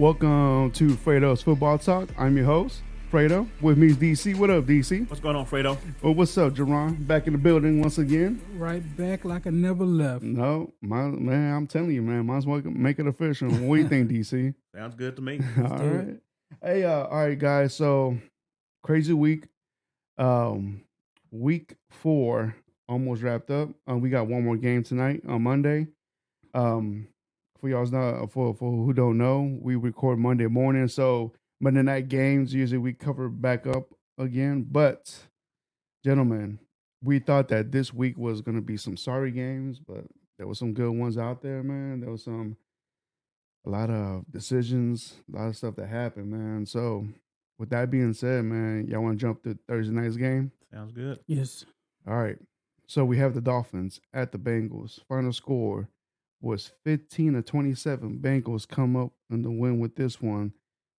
Welcome to Fredo's Football Talk. I'm your host, Fredo. With me is DC. What up, DC? What's going on, Fredo? Well, what's up, Jerron? Back in the building once again. Right back like I never left. No, man, I'm telling you, man. Might as well make it official. What do you think, DC? Sounds good to me. All right. Hey, all right, guys. So, crazy week. Week 4 almost wrapped up. We got one more game tonight on Monday. For y'all's not for who don't know, we record Monday morning. So Monday night games usually we cover back up again. But gentlemen, we thought that this week was gonna be some sorry games, but there were some good ones out there, man. There was a lot of decisions, a lot of stuff that happened, man. So with that being said, man, y'all want to jump to Thursday night's game? Sounds good. Yes. All right. So we have the Dolphins at the Bengals. Final score was 15-27. Bengals come up in the win with this one.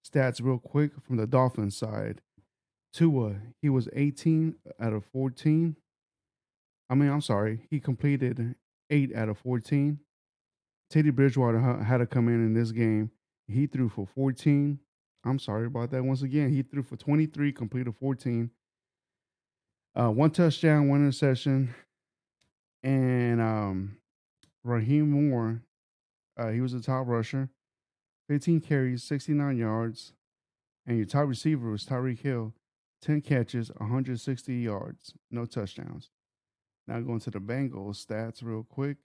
Stats real quick from the Dolphins side. Tua, he was 18 out of 14. He completed 8 out of 14. Teddy Bridgewater had to come in this game. He threw for 14. I'm sorry about that once again. He threw for 23, completed 14. One touchdown, one interception. And Raheem Moore, he was the top rusher. 15 carries, 69 yards. And your top receiver was Tyreek Hill. 10 catches, 160 yards. No touchdowns. Now going to the Bengals stats real quick.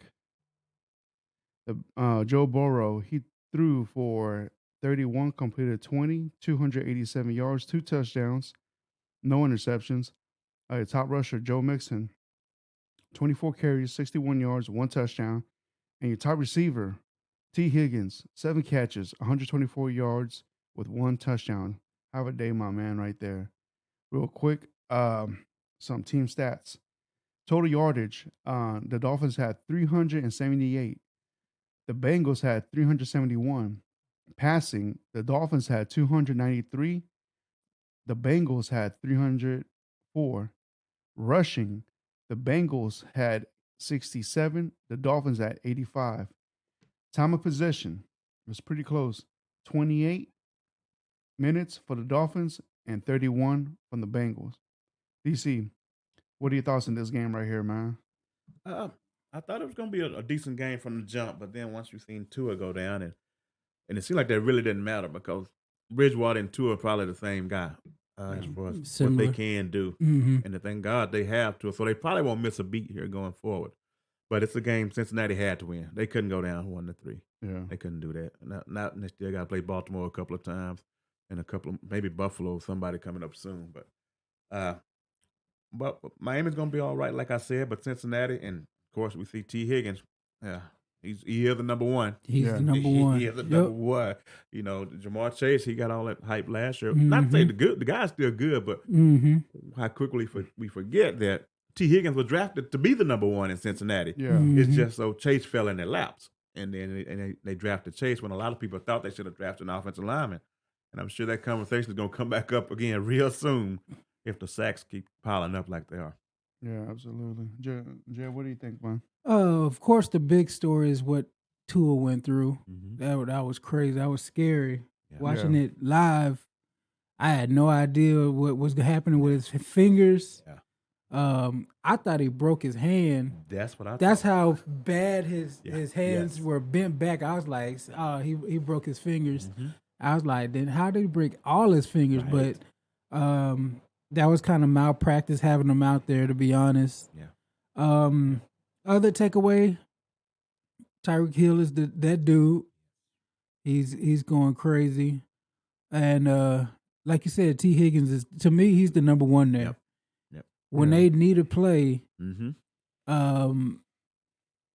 Joe Burrow, he threw for 31, completed 20, 287 yards, 2 touchdowns, no interceptions. Your top rusher, Joe Mixon, 24 carries, 61 yards, 1 touchdown. And your top receiver, T. Higgins, 7 catches, 124 yards with 1 touchdown. Have a day, my man, right there. Real quick, some team stats. Total yardage, the Dolphins had 378. The Bengals had 371. Passing, the Dolphins had 293. The Bengals had 304. Rushing, the Bengals had 67. The Dolphins had 85. Time of possession was pretty close. 28 minutes for the Dolphins and 31 from the Bengals. DC, what are your thoughts on this game right here, man? I thought it was going to be a decent game from the jump, but then once you've seen Tua go down, and it seemed like that really didn't matter because Bridgewater and Tua are probably the same guy as far as what they can do. Mm-hmm. And thank God they have Tua, so they probably won't miss a beat here going forward. But it's a game Cincinnati had to win. They couldn't go down 1-3. Yeah. They couldn't do that. Not they still got to play Baltimore a couple of times and a couple of, maybe Buffalo, somebody coming up soon. But Miami's going to be all right, like I said, but Cincinnati, and of course we see T. Higgins, he is the number one. He's the number one. He is the number one. You know, Jamar Chase, he got all that hype last year. Not to say the guy's still good, but how quickly we forget that T. Higgins was drafted to be the number one in Cincinnati. Yeah. It's just so Chase fell in their laps. And then they drafted Chase when a lot of people thought they should have drafted an offensive lineman. And I'm sure that conversation is going to come back up again real soon if the sacks keep piling up like they are. Yeah, absolutely. Jay, what do you think, man? Of course, the big story is what Tua went through. Mm-hmm. That was crazy. That was scary. Yeah. Watching it live, I had no idea what was happening with his fingers. Yeah. I thought he broke his hand. That's what I thought. That's how bad his hands Yes. were bent back. I was like, he broke his fingers. Mm-hmm. I was like, then how did he break all his fingers? Right. But that was kind of malpractice having him out there, to be honest. Yeah. Other takeaway, Tyreek Hill is that dude. He's going crazy. And like you said, T. Higgins is, to me, he's the number one there. Yep. When they need a play,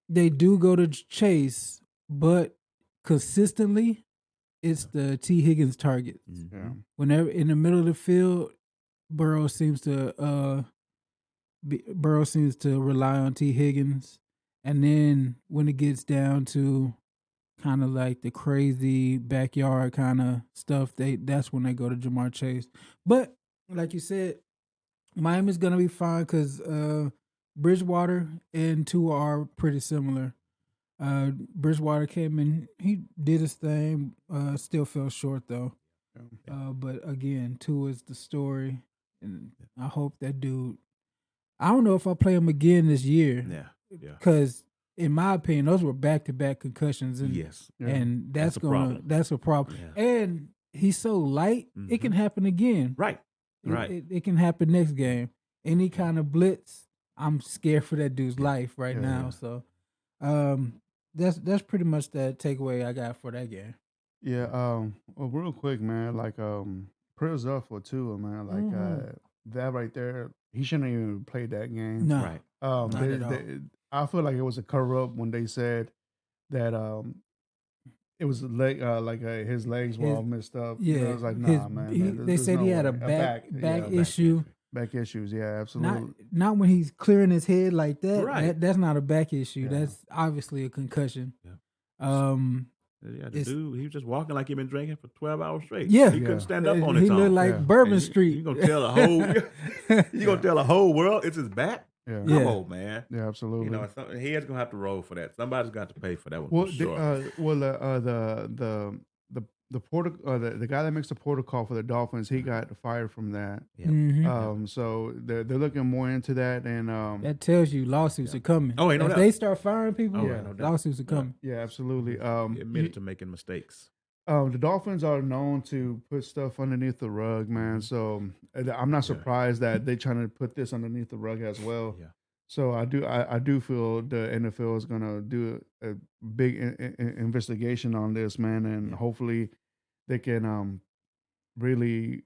they do go to Chase, but consistently, it's the T. Higgins target. Yeah. Whenever in the middle of the field, Burrow seems to rely on T. Higgins, and then when it gets down to kind of like the crazy backyard kind of stuff, that's when they go to Jamar Chase. But like you said, Miami's gonna be fine because Bridgewater and Tua are pretty similar. Bridgewater came in, he did his thing. Still fell short though. But again, Tua is the story, and I hope that dude. I don't know if I'll play him again this year. Yeah. Because in my opinion, those were back-to-back concussions, and Yes. and That's a problem. that's a problem. Yeah. And he's so light, it can happen again. Right. It can happen next game. Any kind of blitz, I'm scared for that dude's life right now. So, that's pretty much the takeaway I got for that game. Yeah. Well, real quick, man. Like, prayers up for Tua, man. Like, that right there, he shouldn't even played that game. No, Right. not at all. I feel like it was a cover up when they said that it was his legs were all messed up. Yeah, I was like, nah, man. They said he had a back issue. Back issues, yeah, absolutely. Not when he's clearing his head like that. Right. That's not a back issue. Yeah. That's obviously a concussion. Yeah. The dude, he was just walking like he'd been drinking for 12 hours straight. Yeah. He couldn't stand up on his He own. looked like Bourbon Street. You gonna tell the whole world it's his back? Yeah. Come on, man. Yeah, absolutely. You know, he is gonna have to roll for that. Somebody's got to pay for that one. Well, for sure. the guy that makes the protocol for the Dolphins, he got fired from that. Yeah. So they're looking more into that, and that tells you lawsuits are coming. Oh, ain't no if doubt. they start firing people, Oh, ain't no doubt. lawsuits are coming. yeah, absolutely. He admitted to making mistakes. The Dolphins are known to put stuff underneath the rug, man. So I'm not surprised that they're trying to put this underneath the rug as well. Yeah. So I do feel the NFL is gonna do a big investigation on this, man, and hopefully they can really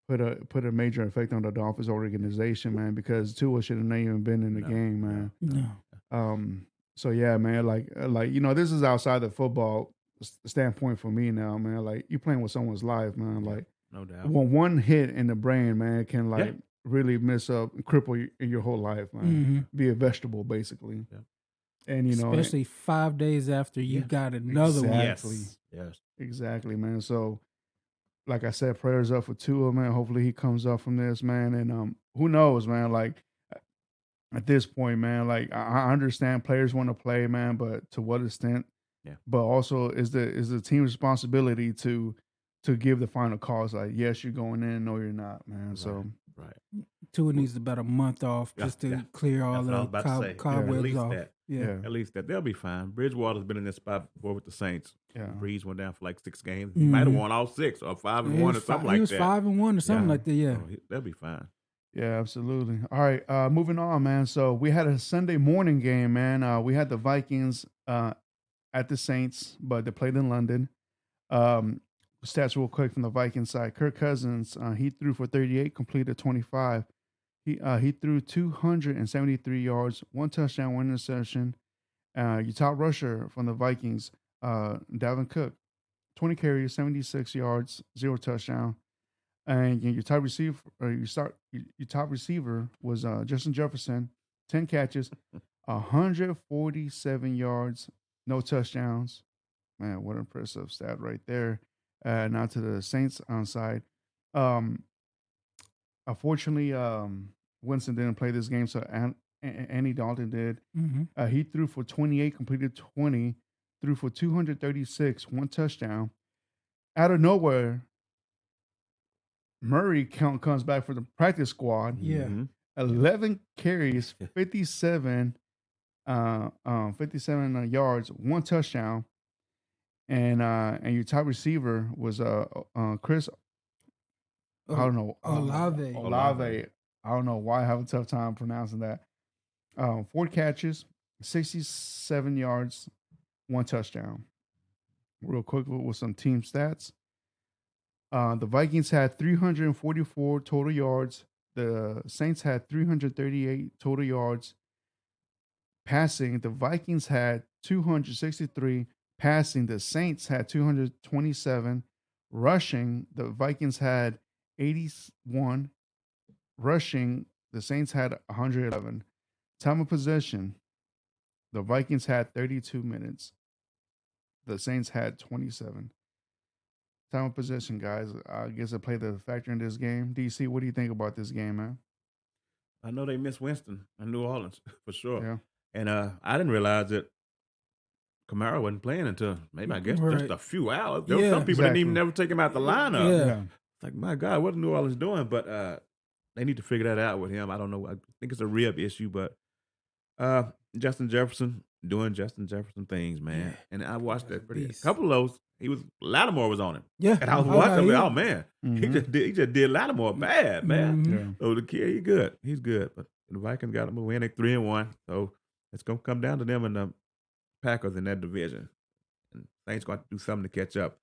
put a major effect on the Dolphins organization, man, because Tua should have not even been in the game, man. No. So yeah, man, like this is outside the football standpoint for me now, man. Like you playing with someone's life, man. Like No doubt. one hit in the brain, man, can really mess up, cripple your whole life, man. Be a vegetable, basically. Yeah. And especially 5 days after you got another one. Yes. Exactly, man. So, like I said, prayers up for Tua, man. Hopefully he comes up from this, man. And who knows, man? Like at this point, man, like I understand players want to play, man, but to what extent? Yeah. But also is the team's responsibility to give the final calls. Like, yes, you're going in, no, you're not, man. Right. So Tua needs about a month off just to clear all the cobwebs off. At least that they'll be fine. Bridgewater's been in this spot before with the Saints. Yeah. Breeze went down for like 6 games. He might have won all 6 or 5-1 or something like that. He was 5-1 or something like that. Yeah, so they'll be fine. Yeah, absolutely. All right, moving on, man. So we had a Sunday morning game, man. We had the Vikings at the Saints, but they played in London. Stats real quick from the Vikings side. Kirk Cousins, he threw for 38, completed 25. He threw 273 yards, 1 touchdown, 1 interception. Your top rusher from the Vikings, Dalvin Cook, 20 carries, 76 yards, 0 touchdown. And your top receiver, your top receiver was Justin Jefferson, 10 catches, 147 yards, no touchdowns. Man, what an impressive stat right there. Now to the Saints on side. Unfortunately, Winston didn't play this game, so Andy Dalton did. He threw for 28, completed 20, threw for 236, 1 touchdown. Out of nowhere, Murray comes back for the practice squad. 11 carries, 57 yards, 1 touchdown. And your top receiver was Chris. I don't know. Olave. I don't know why I have a tough time pronouncing that. 4 catches, 67 yards, 1 touchdown. Real quick with some team stats. The Vikings had 344 total yards. The Saints had 338 total yards. Passing, the Vikings had 263. Passing, the Saints had 227. Rushing, the Vikings had 81. Rushing, the Saints had 111. Time of possession, the Vikings had 32 minutes. The Saints had 27. Time of possession, guys. I guess I played the factor in this game. DC, what do you think about this game, man? I know they missed Winston in New Orleans for sure. Yeah. And I didn't realize that Kamara wasn't playing until maybe, I guess, just Right. a few hours. There were Yeah. some people didn't even Exactly. never take him out the lineup. Yeah. It's like, my God, what are New Orleans doing? But they need to figure that out with him. I don't know. I think it's a rib issue, but Justin Jefferson doing Justin Jefferson things, man. Yeah. And I watched That's that a pretty. A beast. couple of those, Lattimore was on him. Yeah. And I was Oh, watching. no, Oh man, he just did Lattimore bad, man. Mhm. Yeah. So the kid, he's good. He's good. But the Vikings got him a win at 3-1. So it's gonna come down to them and the Packers in that division. And Saints going to do something to catch up.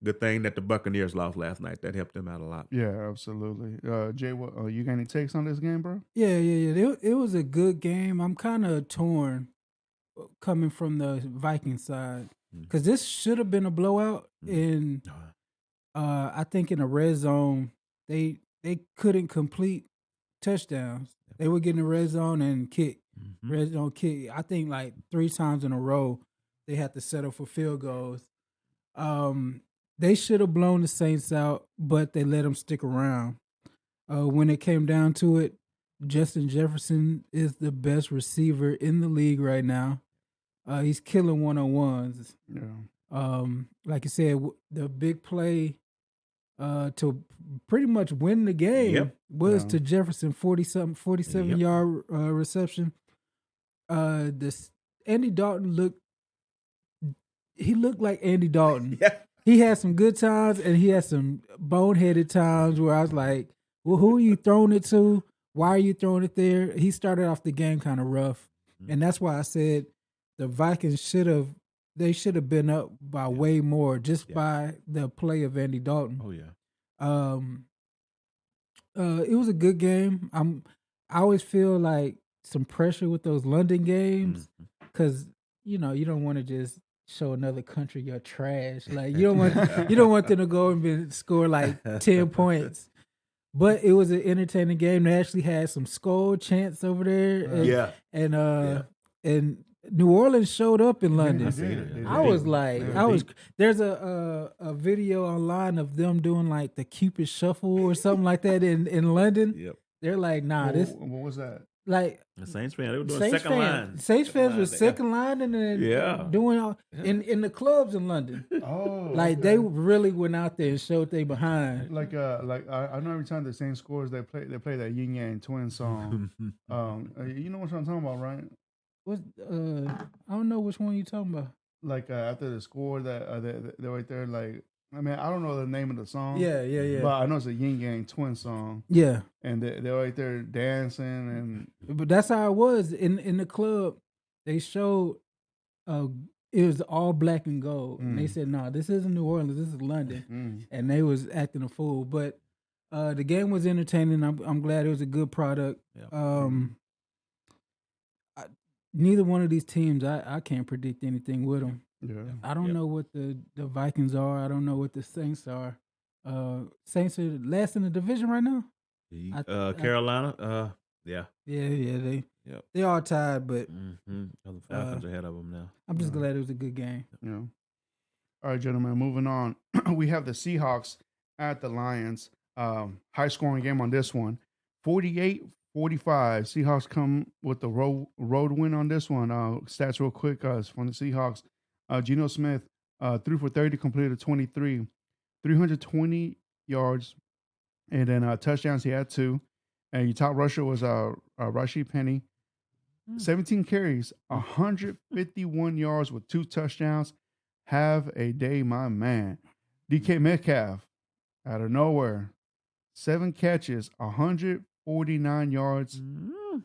Good thing that the Buccaneers lost last night. That helped them out a lot. Yeah, absolutely. Jay, what you got any takes on this game, bro? Yeah. It was a good game. I'm kind of torn coming from the Viking side because this should have been a blowout. And I think in the red zone, they couldn't complete touchdowns. They were getting the red zone and kick. Red zone kick. I think like 3 times in a row, they had to settle for field goals. They should have blown the Saints out, but they let them stick around. When it came down to it, Justin Jefferson is the best receiver in the league right now. He's killing one-on-ones. Yeah. Like you said, the big play to pretty much win the game was to Jefferson 47-yard reception. Andy Dalton looked like Andy Dalton. Yeah. He had some good times and he had some boneheaded times where I was like, well, who are you throwing it to? Why are you throwing it there? He started off the game kind of rough. And that's why I said the Vikings should have been up by way more just by the play of Andy Dalton. Oh yeah. It was a good game. I always feel like some pressure with those London games because you don't want to just show another country your trash. Like you don't want them to go and score like 10 points. But it was an entertaining game. They actually had some Skol chants over there. And New Orleans showed up in London. I was like, there's a video online of them doing like the Cupid Shuffle or something like that in London. Yep. They're like, nah, What was that? like The Saints fans, they were doing Saints second line. Saints fans was line, second line and then doing all in the clubs in London. Oh, Like they really went out there and showed they behind. like I know every time the Saints scores, they play that Yin Yang Twin song. You know what I'm talking about, right? What I don't know which one you talking about. Like after the score, that they're right there. Like I mean, I don't know the name of the song. Yeah. But I know it's a Yin Yang Twin song. Yeah. And they're right there dancing and. But that's how it was in the club. They showed it was all black and gold. And they said, no, this isn't New Orleans, this is London. And they was acting a fool. But the game was entertaining. I'm glad it was a good product. Yeah. Neither one of these teams, I can't predict anything with them. Yeah. I don't know what the Vikings are. I don't know what the Saints are. Saints are last in the division right now. Carolina, yeah. They all tied, but The Falcons ahead of them now. I'm just glad it was a good game. Yeah. All right, gentlemen, moving on. We have the Seahawks at the Lions. High scoring game on this one. 48-45. Seahawks come with the road win on this one. Stats real quick from the Seahawks. Geno Smith threw for 30, completed 23, 320 yards, and then touchdowns he had 2. And your top rusher was Rashid Penny. 17 carries, 151 yards with 2 touchdowns. Have a day, my man. DK Metcalf, out of nowhere, 7 catches, 149 yards,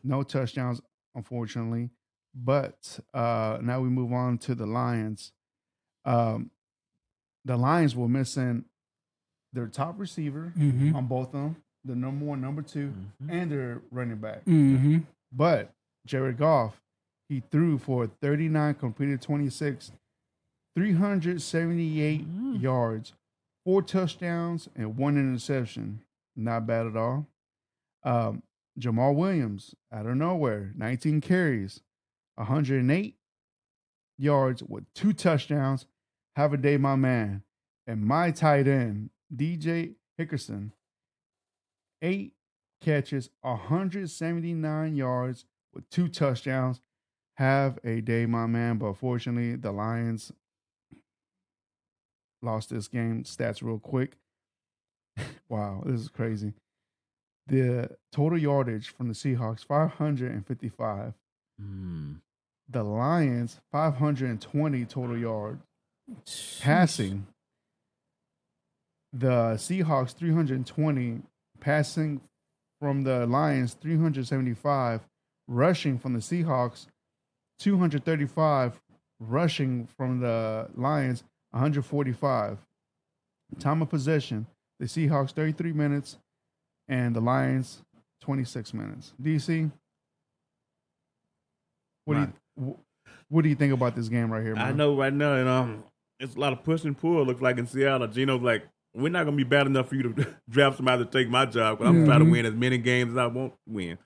no touchdowns, unfortunately. But now we move on to the Lions. The Lions were missing their top receiver on both of them, the number 1, number 2, and their running back. But Jared Goff, he threw for 39, completed 26, 378 yards, 4 touchdowns, and 1 interception. Not bad at all. Jamal Williams, out of nowhere, 19 carries, 108 yards with 2 touchdowns. Have a day, my man. And my tight end, DJ Hickerson, 8 catches, 179 yards with 2 touchdowns. Have a day, my man. But fortunately, the Lions lost this game. Stats real quick. Wow, this is crazy. The total yardage from the Seahawks, 555. The Lions, 520 total yards. Passing, the Seahawks, 320. Passing from the Lions, 375. Rushing from the Seahawks, 235. Rushing from the Lions, 145. Time of possession, the Seahawks, 33 minutes. And the Lions, 26 minutes. DC, what do you think about this game right here, man? I know right now, and it's a lot of push and pull. Looks like in Seattle, Gino's like, we're not gonna be bad enough for you to draft somebody to take my job. But I'm trying to win as many games as I want to win.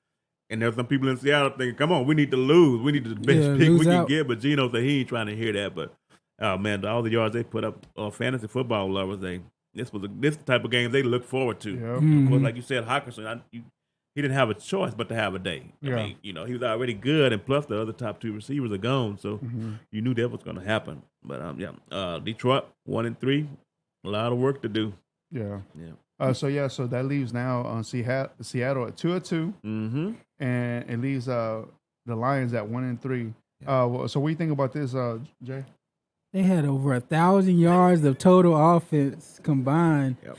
And there's some people in Seattle thinking, come on, we need to lose. We need the best pick we can get. But Gino said he ain't trying to hear that. But oh man, all the yards they put up on fantasy football lovers, this the type of game they look forward to. Yep. Of course, like you said, Hawkinson, he didn't have a choice but to have a day. I mean, he was already good, and plus the other top two receivers are gone, so you knew that was going to happen. But Detroit 1-3, a lot of work to do. Yeah. So that leaves now on Seattle at 2-2, and it leaves the Lions at 1-3. So what do you think about this, Jay? They had over 1,000 yards of total offense combined. Yep.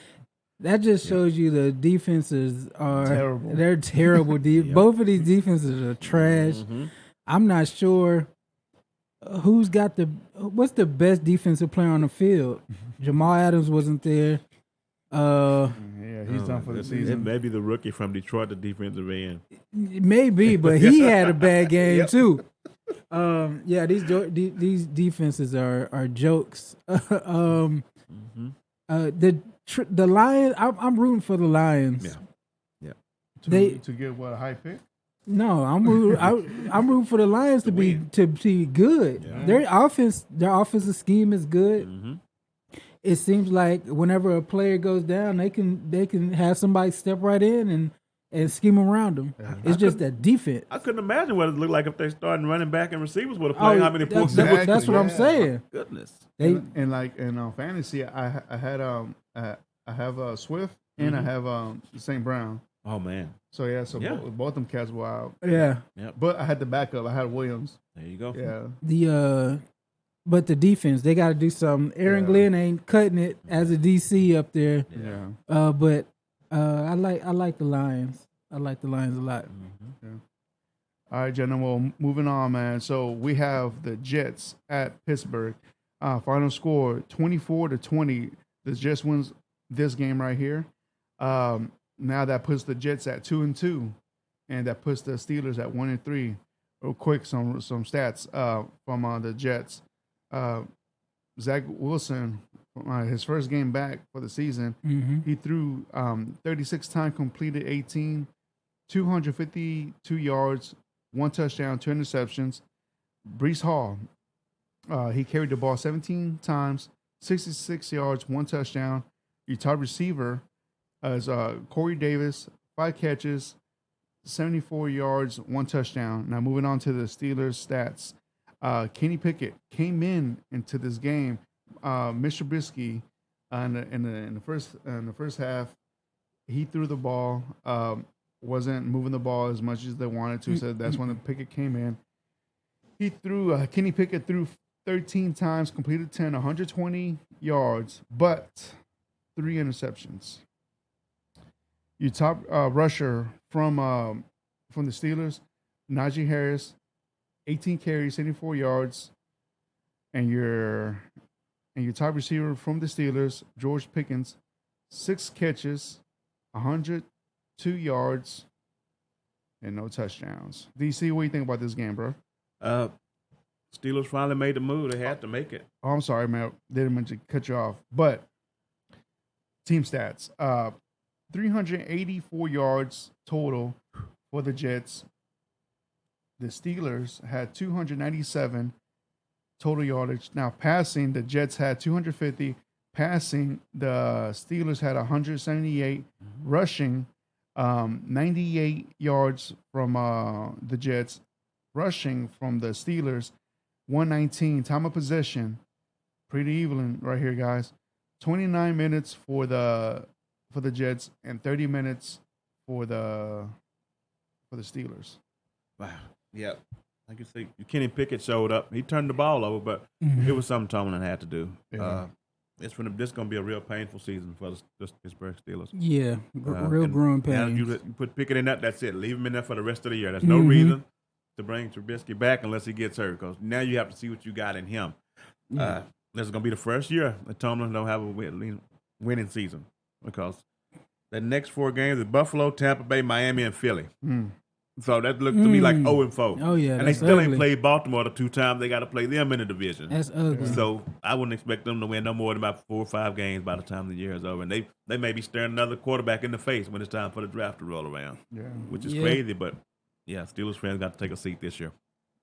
That just shows you the defenses are terrible. They're terrible. Both of these defenses are trash. I'm not sure what's the best defensive player on the field. Jamal Adams wasn't there. He's done for the season. It may be the rookie from Detroit, the defensive end. Maybe, but he had a bad game too. These defenses are jokes. The Lions, I'm rooting for the Lions. To get what, a high pick? No, I'm rooting for the Lions to be good. Yeah. Their offensive scheme is good. It seems like whenever a player goes down, they can have somebody step right in and scheme around them. Yeah. It's just that defense. I couldn't imagine what it looked like if they started running back and receivers would have played. How many points? That's what I'm saying. Goodness. And fantasy, I have Swift and I have St. Brown. Oh man. So both them cats were out. Yeah. But I had the backup. I had Williams. There you go. Yeah. But the defense, they got to do something. Aaron Glenn ain't cutting it as a DC up there. Yeah. But I like the Lions. I like the Lions a lot. Yeah. All right, gentlemen. Well, moving on, man. So we have the Jets at Pittsburgh. Final score 24-20. The Jets wins this game right here. Now that puts the Jets at 2-2, and that puts the Steelers at 1-3. Real quick, some stats from the Jets. Zach Wilson, his first game back for the season, he threw 36 times, completed 18, 252 yards, 1 touchdown, 2 interceptions. Breece Hall, he carried the ball 17 times, 66 yards, 1 touchdown. Your top receiver is Corey Davis, 5 catches, 74 yards, 1 touchdown. Now moving on to the Steelers stats. Kenny Pickett came into this game. Mr. Trubisky in the first half, he threw the ball. Wasn't moving the ball as much as they wanted to. So that's when the Pickett came in. Kenny Pickett threw 13 times, completed 10, 120 yards, but 3 interceptions. Your top rusher from the Steelers, Najee Harris, 18 carries, 74 yards, and your top receiver from the Steelers, George Pickens, 6 catches, 102 yards, and no touchdowns. DC, what do you think about this game, bro? Steelers finally made the move. They had to make it. Oh, I'm sorry, man. Didn't mean to cut you off. But team stats. 384 yards total for the Jets. The Steelers had 297 total yardage. Now, passing, the Jets had 250. Passing, the Steelers had 178. Rushing, 98 yards from the Jets. rushing from the Steelers, 119. Time of possession, pretty even right here, guys. 29 minutes for the Jets and 30 minutes for the Steelers. Wow. Yep. Like you say, Kenny Pickett showed up. He turned the ball over, but it was something Tomlin had to do. Yeah. This going to be a real painful season for the Pittsburgh Steelers. Yeah, real growing pains. You put Pickett in that's it. Leave him in there for the rest of the year. There's no reason to bring Trubisky back unless he gets hurt, because now you have to see what you got in him. This is going to be the first year that Tomlin don't have a winning season, because the next 4 games is Buffalo, Tampa Bay, Miami, and Philly. So that looked to me like 0-4. Oh, yeah. And they still ain't played Baltimore the 2 times they got to play them in the division. That's ugly. So I wouldn't expect them to win no more than about 4 or 5 games by the time the year is over. And they may be staring another quarterback in the face when it's time for the draft to roll around, which is crazy. But, yeah, Steelers fans got to take a seat this year.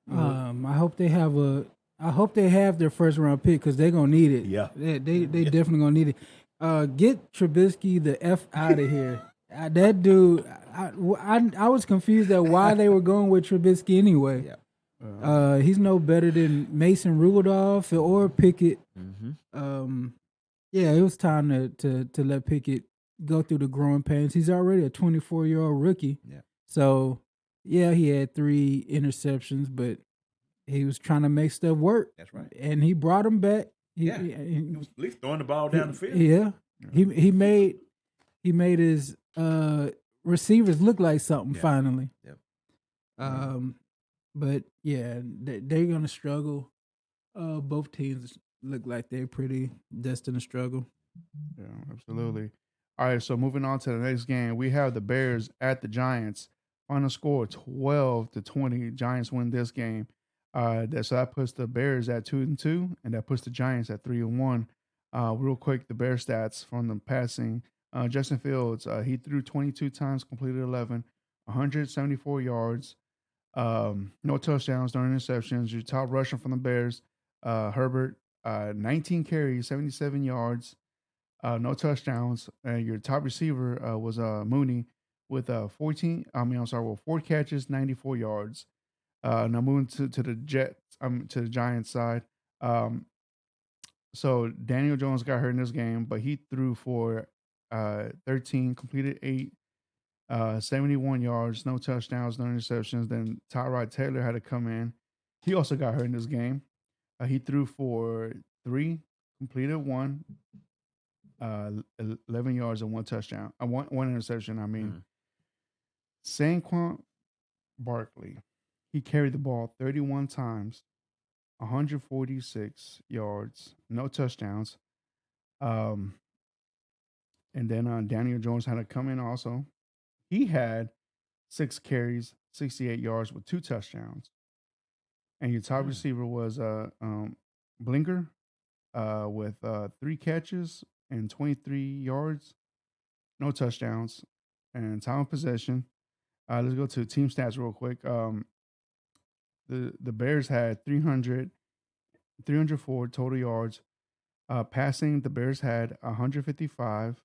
I hope they have their first round pick, because they're going to need it. Yeah. They definitely going to need it. Get Trubisky the F out of here. That dude, I was confused at why they were going with Trubisky anyway. Yeah. He's no better than Mason Rudolph or Pickett. Yeah, it was time to let Pickett go through the growing pains. He's already a 24-year-old rookie. Yeah. So, yeah, he had 3 interceptions, but he was trying to make stuff work. That's right. And he brought him back. He was at least throwing the ball down the field. Yeah. He made his receivers look like something finally. Yep. But yeah, they're gonna struggle. Both teams look like they're pretty destined to struggle. Yeah, absolutely. All right, so moving on to the next game, we have the Bears at the Giants. Final score 12-20. Giants win this game. So that puts the Bears at 2-2, and that puts the Giants at 3-1. Real quick, the Bears stats from the passing. Justin Fields, he threw 22 times, completed 11, 174 yards, no touchdowns, no interceptions. Your top rusher from the Bears, Herbert, 19 carries, 77 yards, no touchdowns. Your top receiver was Mooney with 4 catches, 94 yards. Now moving to the Giants side. So Daniel Jones got hurt in this game, but he threw for 13, completed 8, 71 yards, no touchdowns, no interceptions. Then Tyrod Taylor had to come in. He also got hurt in this game. He threw for 3, completed 1, 11 yards and 1 touchdown. One interception. Saquon Barkley, he carried the ball 31 times, 146 yards, no touchdowns. And then Daniel Jones had to come in also. He had 6 carries, 68 yards with 2 touchdowns. And your top receiver was Blinker with 3 catches and 23 yards, no touchdowns, and time of possession. Let's go to team stats real quick. The Bears had 304 total yards. Passing, the Bears had 155.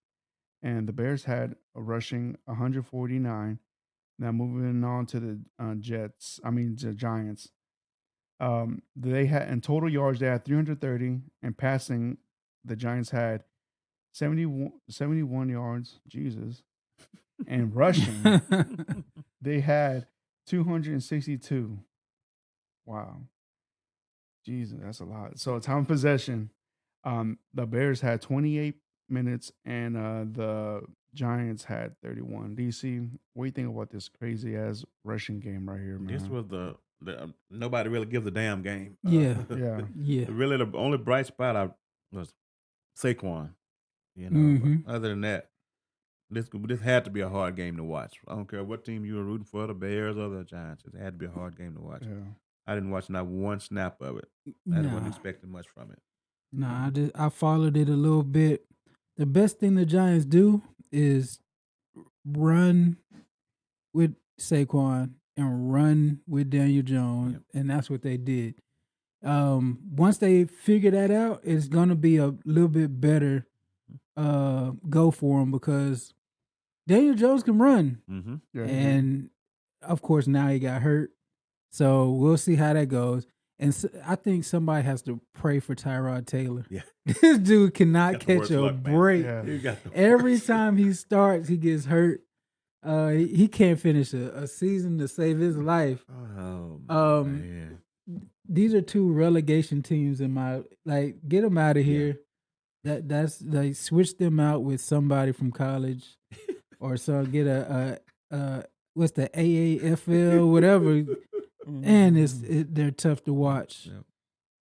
And the Bears had a rushing 149. Now moving on to the the Giants. They had in total yards they had 330, and passing the Giants had 71 yards. Jesus, and rushing they had 262. Wow, Jesus, that's a lot. So time of possession, the Bears had 28 minutes, and the Giants had 31. DC, what do you think about this crazy ass rushing game right here, man? This was the nobody really gives a damn game. Yeah. Really, the only bright spot was Saquon. But other than that, this had to be a hard game to watch. I don't care what team you were rooting for, the Bears or the Giants. It had to be a hard game to watch. Yeah. I didn't watch not one snap of it. I wasn't expecting much from it. Nah, I followed it a little bit. The best thing the Giants do is run with Saquon and run with Daniel Jones, and that's what they did. Once they figure that out, it's gonna be a little bit better go for them, because Daniel Jones can run, Mm-hmm. Yeah, and of course now he got hurt. So we'll see how that goes. And I think somebody has to pray for Tyrod Taylor. Yeah. This dude cannot catch a luck, break. Yeah. Every time he starts, he gets hurt. He can't finish a season to save his life. Oh, man. These are two relegation teams in my get them out of here. That's like switch them out with somebody from college, or so get a what's the AAFL whatever, and they're tough to watch. Yep.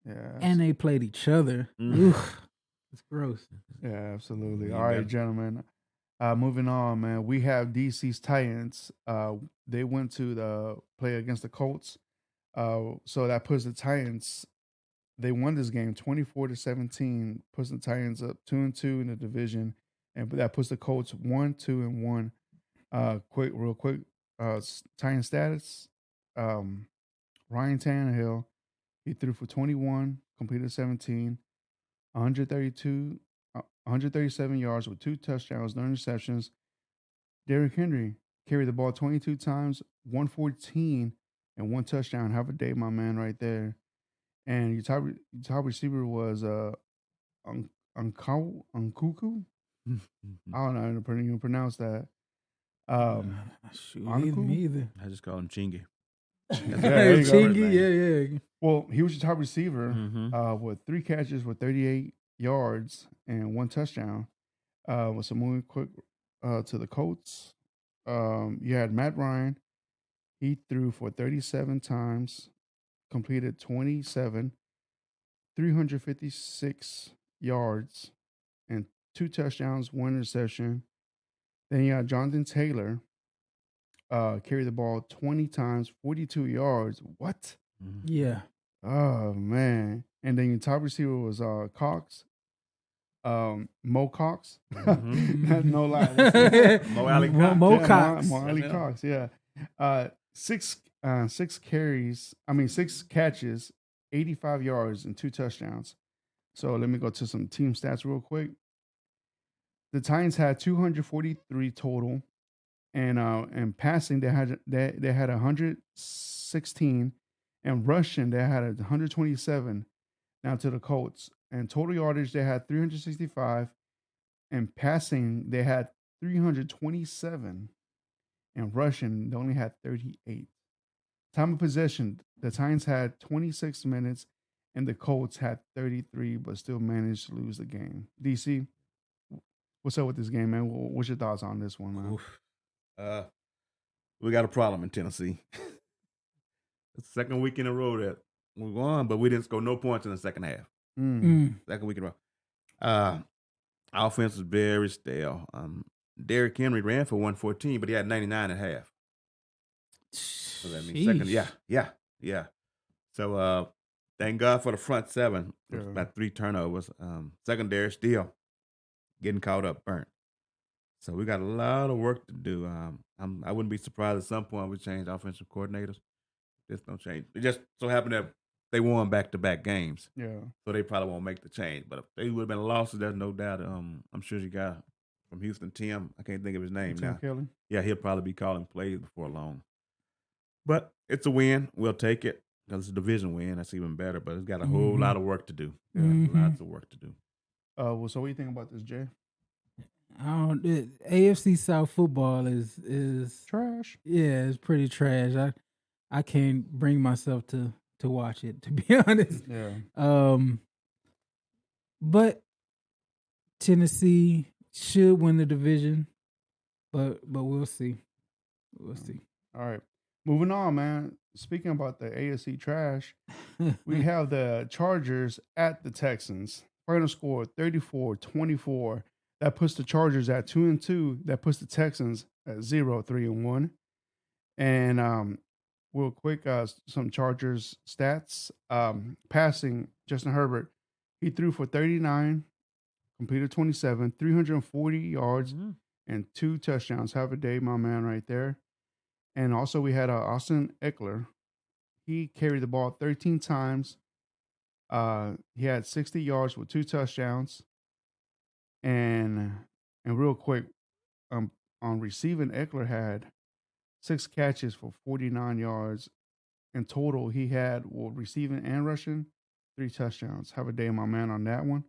Yeah, and they played each other. Oof, it's gross. Yeah, absolutely. You All right, better. gentlemen. Moving on, man. We have DC's Titans. They went to the play against the Colts. So that puts the Titans. They won this game 24-17, puts the Titans up 2-2 in the division, and that puts the Colts 1-2-1. Real quick, Titan status. Ryan Tannehill, he threw for 21, completed 17, 137 yards with 2 touchdowns, no interceptions. Derrick Henry carried the ball 22 times, 114, and 1 touchdown. Have a day, my man, right there. And your top receiver was Unkuku. I don't know how to even pronounce that. Me either. I just call him Chingy. There you go. Chingy, yeah. Well, he was your top receiver Mm-hmm. with 3 catches for 38 yards and 1 touchdown. So moving quick to the Colts, you had Matt Ryan. He threw for 37 times, completed 27, 356 yards, and 2 touchdowns, 1 interception. Then you had Jonathan Taylor, carried the ball 20 times, 42 yards. What? Yeah. Oh, man. And then your top receiver was Cox. Mo Cox. No lie. Mo Alley Cox. Mo Yeah, Cox. Mo Alley Cox, yeah. 6 catches, 85 yards, and 2 touchdowns. So let me go to some team stats real quick. The Titans had 243 total, and passing they had 116, and rushing they had 127. Now to the Colts, and total yardage they had 365, and passing they had 327, and rushing they only had 38. Time of possession, the Titans had 26 minutes, and the Colts had 33, but still managed to lose the game. DC, what's up with this game, man? What's your thoughts on this one, man? Oof. We got a problem in Tennessee. It's the second week in a row that we won, but we didn't score no points in the second half. Second week in a row. Offense is very stale. Derrick Henry ran for 114, but he had 99 at half. So that means second. Yeah. So thank God for the front seven. Yeah. About 3 turnovers. Secondary still getting caught up, burnt. So we got a lot of work to do. I wouldn't be surprised at some point we change offensive coordinators. Just don't change. It just so happened that they won back-to-back games. Yeah. So they probably won't make the change. But if they would have been losses, there's no doubt. I'm sure you got from Houston, Tim. I can't think of his name Tim now. Kelly. Yeah, he'll probably be calling plays before long. But it's a win. We'll take it because it's a division win. That's even better. But it's got a whole lot of work to do. Yeah, lots of work to do. Well, so what do you think about this, Jay? AFC South football is Trash. Yeah, it's pretty trash. I can't bring myself to watch it, to be honest. Yeah. But Tennessee should win the division, but we'll see. We'll see. All right. Moving on, man. Speaking about the AFC trash, we have the Chargers at the Texans. Final score 34-24. That puts the Chargers at 2-2. That puts the Texans at 0-3-1. And real quick, some Chargers stats. Passing, Justin Herbert, he threw for 39, completed 27, 340 yards, and 2 touchdowns. Have a day, my man, right there. And also we had Austin Eckler. He carried the ball 13 times. He had 60 yards with 2 touchdowns. And real quick, on receiving, Eckler had 6 catches for 49 yards in total, he had receiving and rushing 3 touchdowns. Have a day, my man, on that one.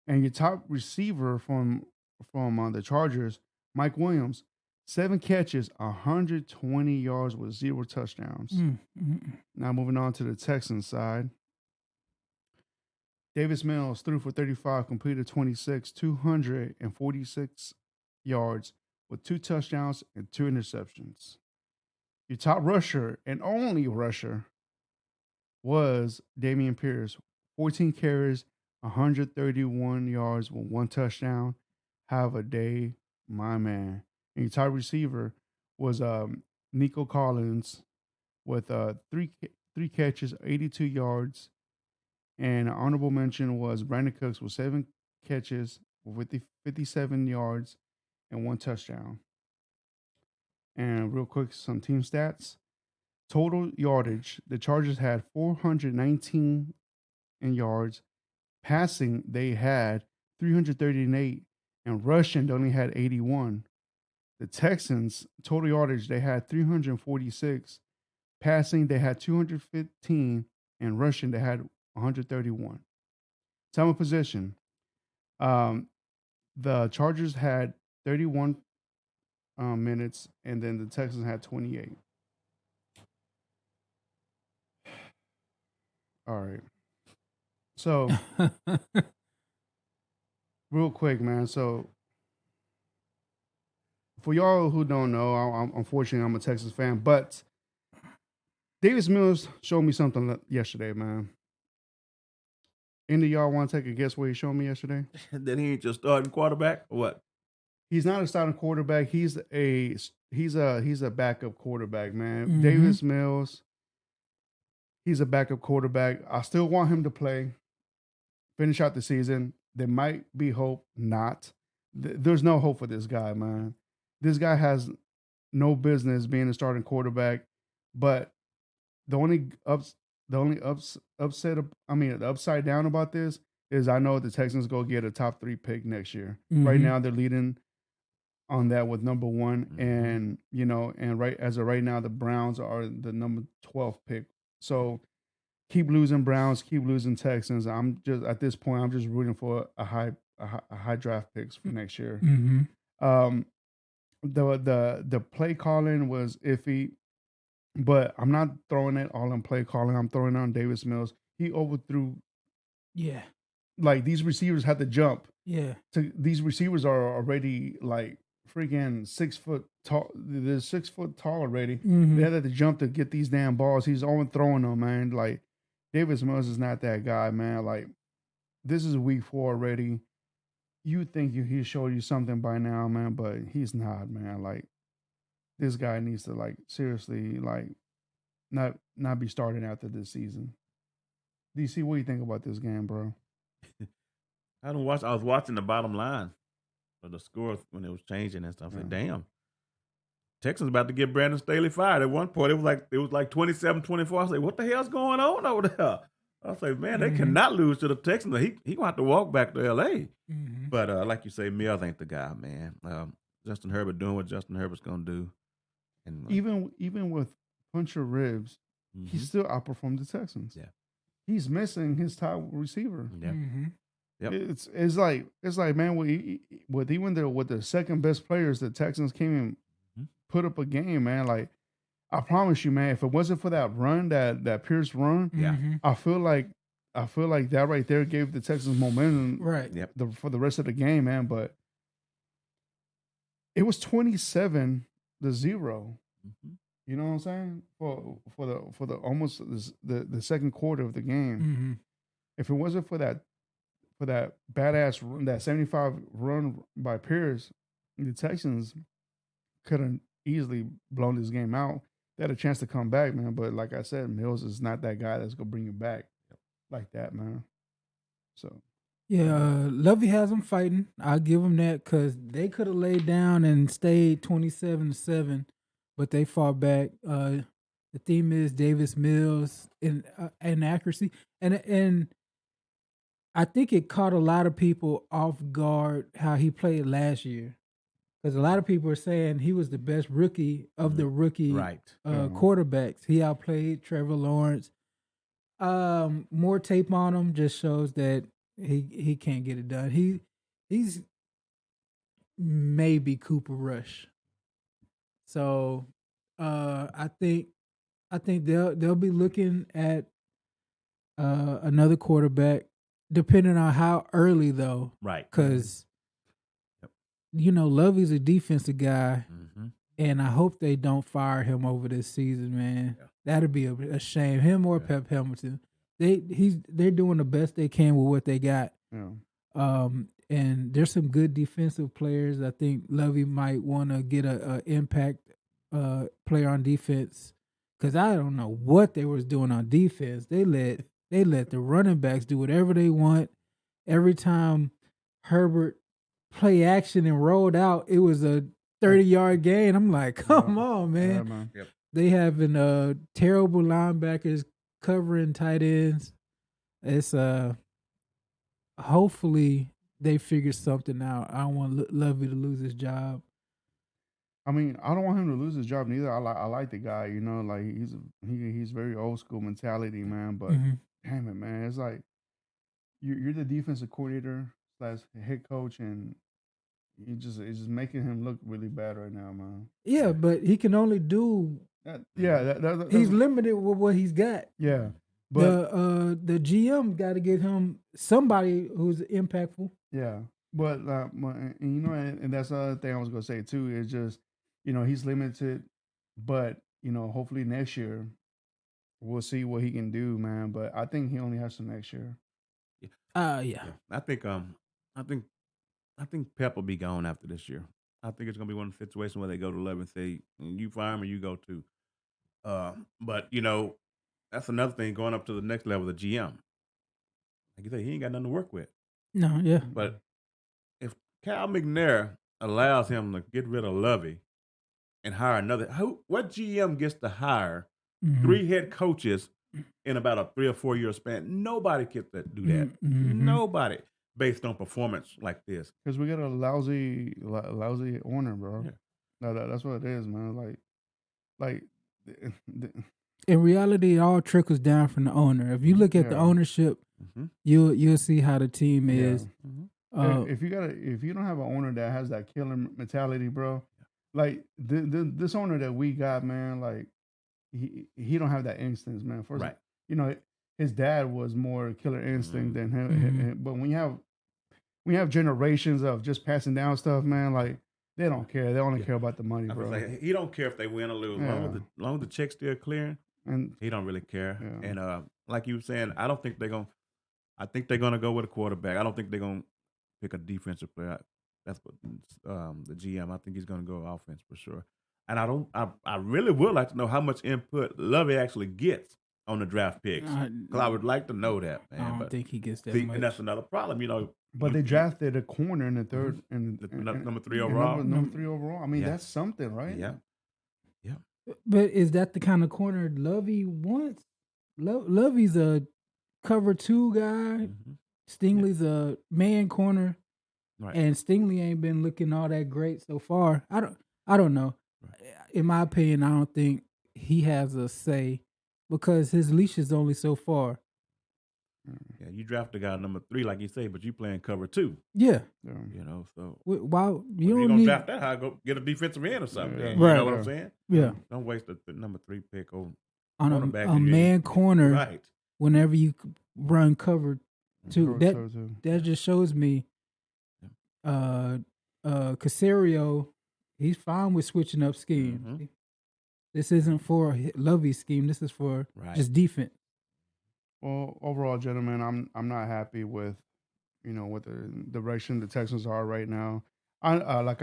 And your top receiver from the Chargers, Mike Williams, 7 catches, 120 yards with 0 touchdowns. Now moving on to the Texans side. Davis Mills threw for 35, completed 26, 246 yards with 2 touchdowns and 2 interceptions. Your top rusher and only rusher was Dameon Pierce, 14 carries, 131 yards with 1 touchdown. Have a day, my man. And your top receiver was Nico Collins with three catches, 82 yards. And an honorable mention was Brandon Cooks with 7 catches, with 57 yards and 1 touchdown. And real quick, some team stats. Total yardage, the Chargers had 419 in yards. Passing, they had 338, and rushing, they only had 81. The Texans, total yardage, they had 346. Passing, they had 215, and rushing, they had 131. Time of possession. The Chargers had 31 minutes, and then the Texans had 28. All right. So, real quick, man. So, for y'all who don't know, unfortunately, I'm a Texas fan, but Davis Mills showed me something yesterday, man. Any of y'all want to take a guess what he showed me yesterday? Then he ain't just starting quarterback or what? He's not a starting quarterback. He's a backup quarterback, man. Davis Mills. He's a backup quarterback. I still want him to play, finish out the season. There might be hope. Not. There's no hope for this guy, man. This guy has no business being a starting quarterback. But the upside down about this is I know the Texans go get a top 3 pick next year. Right now they're leading on that with number 1, and right as of right now the Browns are the number 12 pick. So keep losing Browns, keep losing Texans. I'm just at this point I'm just rooting for a high draft picks for next year. The play calling was iffy. But I'm not throwing it all on play calling. I'm throwing it on Davis Mills. He overthrew. Yeah. Like, these receivers had to jump. Yeah. These receivers are already, like, freaking 6 foot tall. They're 6 foot tall already. They had to jump to get these damn balls. He's overthrowing them, man. Like, Davis Mills is not that guy, man. Like, this is week 4 already. You think he showed you something by now, man, but he's not, man. Like, this guy needs to, like, seriously, like, not be starting after this season. DC, what do you think about this game, bro? I was watching the bottom line of the score when it was changing and stuff. Like, damn, Texans about to get Brandon Staley fired. At one point, it was like 27-24. I was like, what the hell's going on over there? I was like, man, they cannot lose to the Texans. He gonna have to walk back to L.A. But like you say, Mills ain't the guy, man. Justin Herbert doing what Justin Herbert's gonna do. And even with puncher ribs, he still outperformed the Texans. Yeah, he's missing his top receiver. Yeah, yep. It's like man, with the second best players, the Texans came and put up a game, man. Like, I promise you, man, if it wasn't for that run, that Pierce run, I feel like that right there gave the Texans momentum, right? Yep. For the rest of the game, man. But it was 27-0. You know what I'm saying? For the almost the second quarter of the game. If it wasn't for that badass run, that 75 run by Pierce, the Texans could have easily blown this game out. They had a chance to come back, man. But like I said, Mills is not that guy that's gonna bring you back like that, man. So yeah, Lovey has them fighting. I'll give them that because they could have laid down and stayed 27-7. But they fought back. The theme is Davis Mills in accuracy, and I think it caught a lot of people off guard how he played last year, Because a lot of people are saying he was the best rookie of the rookie quarterbacks. He outplayed Trevor Lawrence. More tape on him just shows that he can't get it done. He's maybe Cooper Rush. So I think they'll be looking at another quarterback, depending on how early though. Right. Because Lovey's a defensive guy, and I hope they don't fire him over this season, man. Yeah. That'd be a shame. Him or Pep Hamilton. They're doing the best they can with what they got. Yeah. And there's some good defensive players. I think Lovey might want to get a impact player on defense, because I don't know what they was doing on defense. They let the running backs do whatever they want. Every time Herbert play action and rolled out, it was a 30-yard gain. I'm like, come on, man. Yeah, man. Yep. They having terrible linebackers covering tight ends. It's hopefully they figure something out. I don't want Lovey to lose his job. I mean, I don't want him to lose his job neither. I like the guy, like he's very old school mentality, man. But damn it, man, it's like you're the defensive coordinator / head coach, and it's just making him look really bad right now, man. Yeah, but he can only do. He's limited with what he's got. Yeah, but the GM got to get him somebody who's impactful. Yeah, but and that's the other thing I was gonna say too is just he's limited, but hopefully next year we'll see what he can do, man. But I think he only has to next year. Yeah. I think Pep will be gone after this year. I think it's gonna be one of the situations where they go to Love and say, "You fire him or you go too." But that's another thing going up to the next level. The GM, like you say, he ain't got nothing to work with. No, yeah. But if Cal McNair allows him to get rid of Lovey and hire another, what GM gets to hire 3 head coaches in about a 3 or 4 year span? Nobody gets to do that. Nobody, based on performance like this. Because we got a lousy owner, bro. Yeah. No, that's what it is, man. Like. In reality, it all trickles down from the owner. If you look at the ownership, you'll see how the team is. If you don't have an owner that has that killer mentality, bro, like this owner that we got, man, like he don't have that instance, man. First, his dad was more killer instinct than him. But when you have generations of just passing down stuff, man, like. They don't care. They only care about the money, bro. Like, he don't care if they win or lose. As long as the check's still clearing, and he don't really care. Yeah. And like you were saying, I think they're gonna go with a quarterback. I don't think they're gonna pick a defensive player. That's what the GM. I think he's gonna go offense for sure. And I really would like to know how much input Lovey actually gets on the draft picks. Because I would like to know that, man. I don't think he gets that much. And that's another problem, But they drafted a corner in the third and number 3 overall. Number 3 overall. I mean, that's something, right? Yeah. But is that the kind of corner Lovey wants? Lovey's a cover 2 guy. Stingley's a man corner, and Stingley ain't been looking all that great so far. I don't know. In my opinion, I don't think he has a say because his leash is only so far. Yeah, you draft a guy number 3, like you say, but you playing cover 2. Yeah. So while you don't draft that high, go get a defensive end or something. Yeah. You know what I'm saying? Yeah. Don't waste the number 3 pick on a man corner. Right. Whenever you run cover 2, that just shows me. Casario, he's fine with switching up schemes. This isn't for Lovey's scheme. This is for just defense. Well, overall, gentlemen, I'm not happy with, with the direction the Texans are right now. I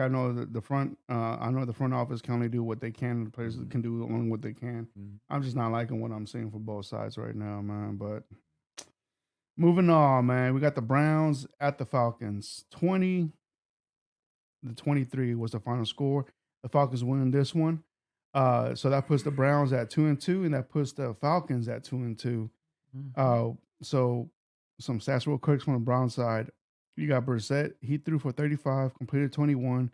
know the front office can only do what they can. The players can do only what they can. I'm just not liking what I'm seeing from both sides right now, man. But moving on, man, we got the Browns at the Falcons. 20-23 was the final score. The Falcons win this one. So that puts the Browns at 2-2, and that puts the Falcons at 2-2. So some stats real quick from the Browns side. You got Brissett. He threw for 35, completed 21,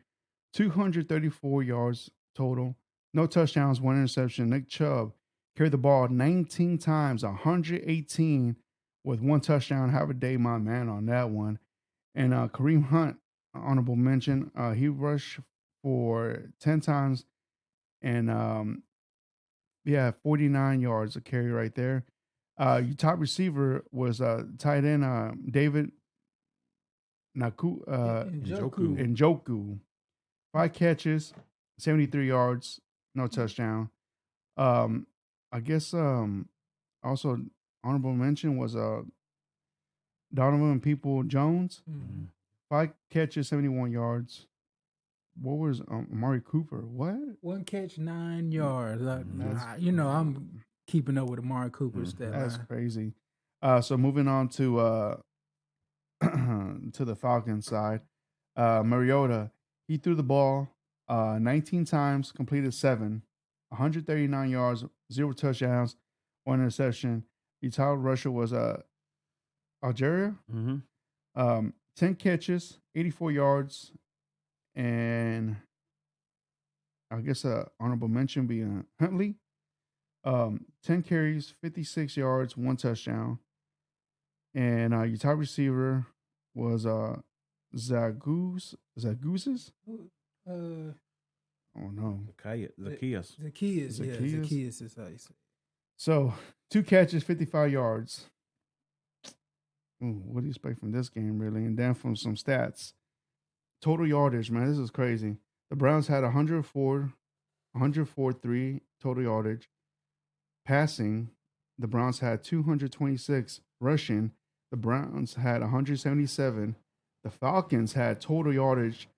234 yards total. No touchdowns, 1 interception. Nick Chubb carried the ball 19 times, 118 with 1 touchdown. Have a day, my man, on that one. And Kareem Hunt, honorable mention, he rushed for 10 times and 49 yards a carry right there. Your top receiver was tight end David Njoku. 5 catches, 73 yards, no touchdown. I guess also honorable mention was Donovan People-Jones. 5 catches, 71 yards. What was Amari Cooper? What? 1 catch, 9 yards. I'm keeping up with Amari Cooper's stat line. That's crazy. So moving on to to the Falcons side, Mariota, he threw the ball 19 times, completed 7, 139 yards, 0 touchdowns, 1 interception. The top rusher was Algeria. 10 catches, 84 yards, and I guess honorable mention being Huntley. 10 carries, 56 yards, 1 touchdown. And your top receiver was Zaguzes? Oh no. Zacchaeus. Zacchaeus is how you say it. So 2 catches, 55 yards. What do you expect from this game, really? And then from some stats. Total yardage, man, this is crazy. The Browns had 104.3 total yardage. Passing, the Browns had 226. Rushing, the Browns had 177. The Falcons had total yardage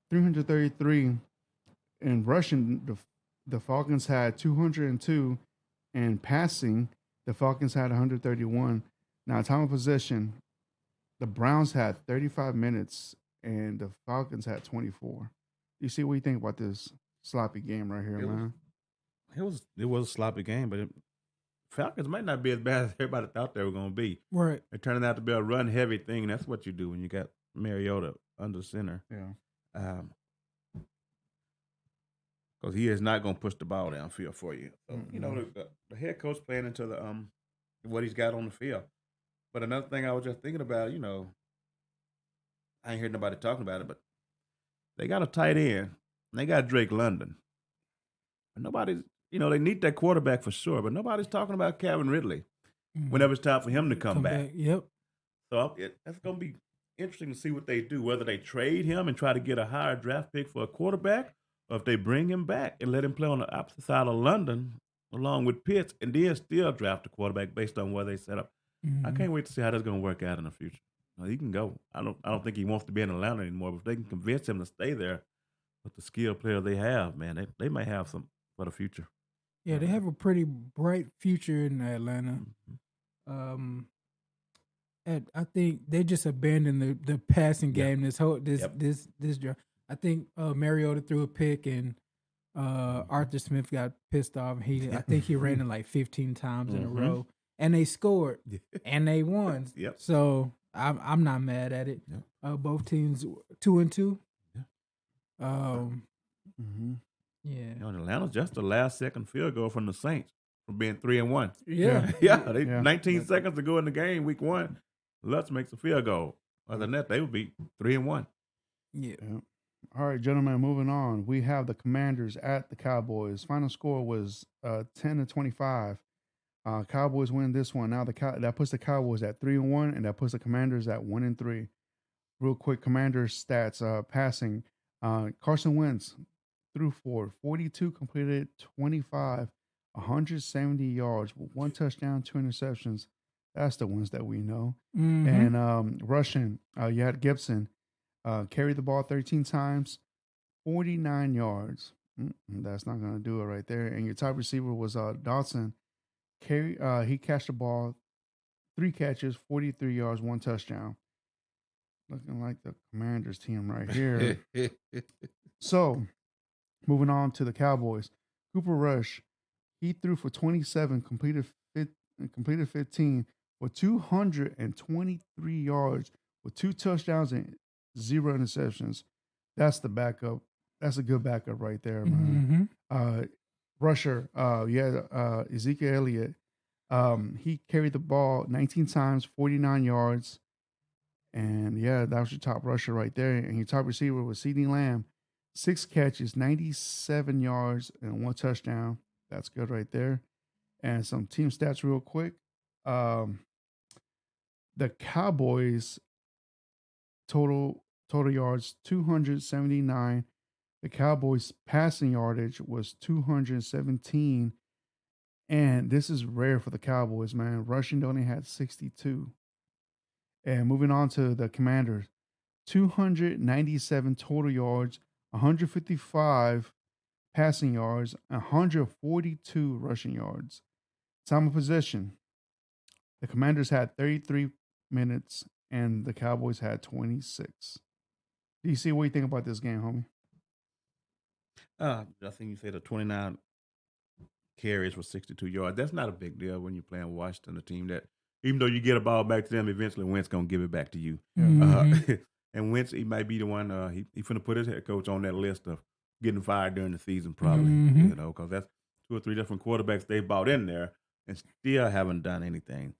333. And rushing, the Falcons had 202. And passing, the Falcons had 131. Now, time of possession, the Browns had 35 minutes and the Falcons had 24. You see what you think about this sloppy game right here, man? It was a sloppy game, but Falcons might not be as bad as everybody thought they were going to be. Right. It turned out to be a run-heavy thing, and that's what you do when you got Mariota under center. Yeah. Because he is not going to push the ball downfield for you. So, the head coach playing into the what he's got on the field. But another thing I was just thinking about, I ain't heard nobody talking about it, but they got a tight end, and they got Drake London. And nobody's, they need that quarterback for sure, but nobody's talking about Calvin Ridley whenever it's time for him to come back. Yep. So that's going to be interesting to see what they do, whether they trade him and try to get a higher draft pick for a quarterback, or if they bring him back and let him play on the opposite side of London along with Pitts and then still draft a quarterback based on where they set up. I can't wait to see how that's going to work out in the future. He can go. I don't think he wants to be in Atlanta anymore, but if they can convince him to stay there with the skill player they have, man, they may have some for the future. Yeah, they have a pretty bright future in Atlanta. And I think they just abandoned the passing game this draft. I think Mariota threw a pick and Arthur Smith got pissed off. I think he ran it like 15 times in a row. And they scored, and they won. So I'm not mad at it. Both teams 2-2. Yeah. Atlanta's just the last second field goal from the Saints from being 3-1. Yeah. 19 seconds to go in the game, week 1. Lutz makes a field goal. Other than that, they would be 3-1. Yeah. All right, gentlemen, moving on. We have the Commanders at the Cowboys. Final score was 10-25. Cowboys win this one. Now that puts the Cowboys at 3-1, and that puts the Commanders at 1-3. Real quick, Commanders stats: passing, Carson Wentz threw for 42, completed 25, 170 yards, 1 touchdown, 2 interceptions. That's the ones that we know. And rushing, you had Gibson carried the ball 13 times, 49 yards. That's not going to do it right there. And your top receiver was Dawson. He catched the ball, 3 catches, 43 yards, 1 touchdown. Looking like the Commanders team right here. So, moving on to the Cowboys. Cooper Rush, he threw for 27, completed 15 for 223 yards with 2 touchdowns and 0 interceptions. That's the backup. That's a good backup right there, man. Rusher, Ezekiel Elliott. He carried the ball 19 times, 49 yards. And yeah, that was your top rusher right there. And your top receiver was CeeDee Lamb. 6 catches, 97 yards, and 1 touchdown. That's good right there. And some team stats real quick. The Cowboys total yards 279. The Cowboys passing yardage was 217. And this is rare for the Cowboys, man. Rushing only had 62. And moving on to the Commanders, 297 total yards, 155 passing yards, 142 rushing yards. Time of possession, the Commanders had 33 minutes and the Cowboys had 26. DC, what do you think about this game, homie? I think you said the 29 carries for 62 yards. That's not a big deal when you're playing Washington, a team that, even though you get a ball back to them, eventually Wentz going to give it back to you. And Wentz, he might be the one, he finna put his head coach on that list of getting fired during the season probably, because that's 2 or 3 different quarterbacks they bought in there and still haven't done anything.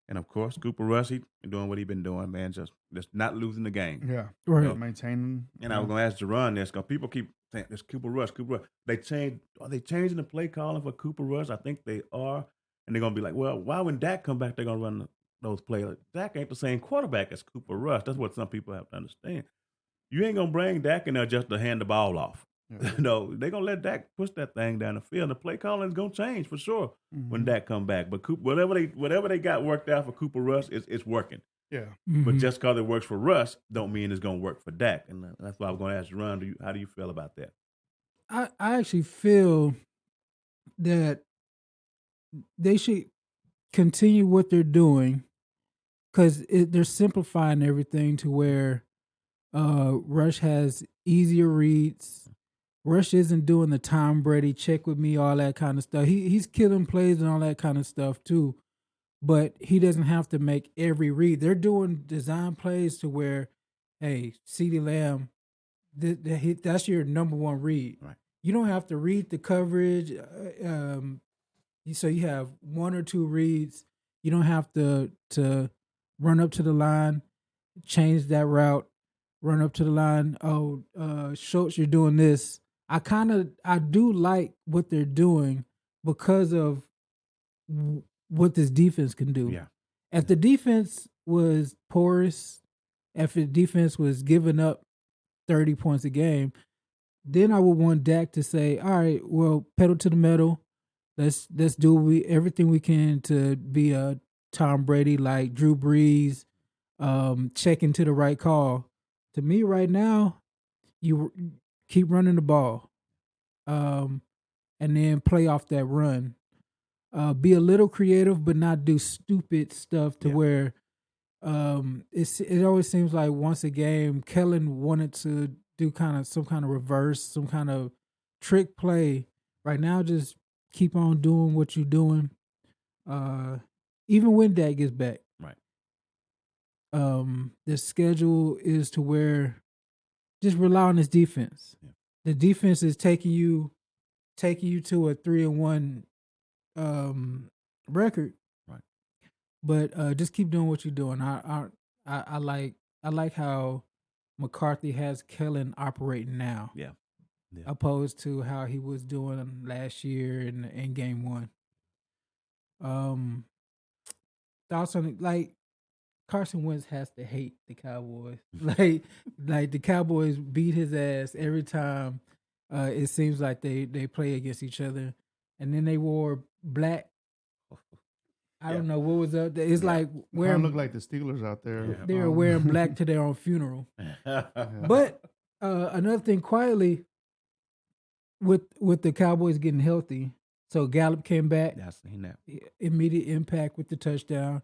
And, of course, Cooper Rush, he doing what he been doing, man, just not losing the game. Yeah, right. Maintaining. And I was going to ask Jerron this because people keep saying, this Cooper Rush. Are they changing the play calling for Cooper Rush? I think they are. And they're going to be like, well, why when Dak come back, they're going to run those plays? Dak ain't the same quarterback as Cooper Rush. That's what some people have to understand. You ain't going to bring Dak in there just to hand the ball off. Yeah. No, they're going to let Dak push that thing down the field. The play calling is going to change for sure when Dak come back. But whatever they got worked out for Cooper Rush, it's working. Yeah. But just because it works for Russ don't mean it's going to work for Dak. And that's why I was going to ask Ron, how do you feel about that? I actually feel that they should continue what they're doing because they're simplifying everything to where Rush has easier reads. Rush isn't doing the Tom Brady check with me, all that kind of stuff. He's killing plays and all that kind of stuff too, but he doesn't have to make every read. They're doing design plays to where, hey, CeeDee Lamb, that's your number one read. Right. You don't have to read the coverage. So you have 1 or 2 reads. You don't have to run up to the line, change that route, run up to the line. Oh, Schultz, you're doing this. I do like what they're doing because of what this defense can do. Yeah. If the defense was porous, if the defense was giving up 30 points a game, then I would want Dak to say, all right, well, pedal to the metal. Let's do everything we can to be a Tom Brady like Drew Brees, checking to the right call. To me right now, you keep running the ball, and then play off that run. Be a little creative, but not do stupid stuff to where it always seems like once a game, Kellen wanted to do some kind of reverse, some kind of trick play. Right now, just keep on doing what you're doing, even when Dak gets back. Right. The schedule is to where just rely on this defense. Yeah. The defense is taking you to a 3-1 record. Right. But just keep doing what you're doing. I like how McCarthy has Kellen operating now. Yeah. Opposed to how he was doing last year in game 1. Thoughts on it? Like Carson Wentz has to hate the Cowboys. like the Cowboys beat his ass every time. It seems like they play against each other, and then they wore black. I don't know what was up. It's like wearing look like the Steelers out there. Yeah. They were wearing black to their own funeral. But another thing, quietly, with the Cowboys getting healthy, so Gallup came back. Yeah, I seen that. Immediate impact with the touchdown.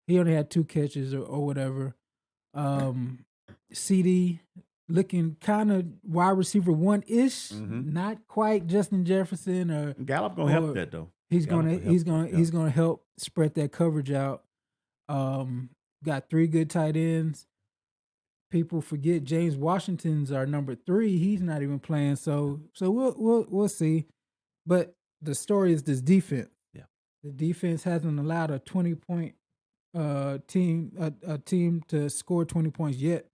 He only had 2 catches or whatever. CD looking kind of wide receiver 1-ish, not quite Justin Jefferson or Gallup gonna help that though. He's gonna help spread that coverage out. Got 3 good tight ends. people forget James Washington's our number 3. He's not even playing. So we'll see. But the story is this defense. Yeah. The defense hasn't allowed a 20-point team to score 20 points yet.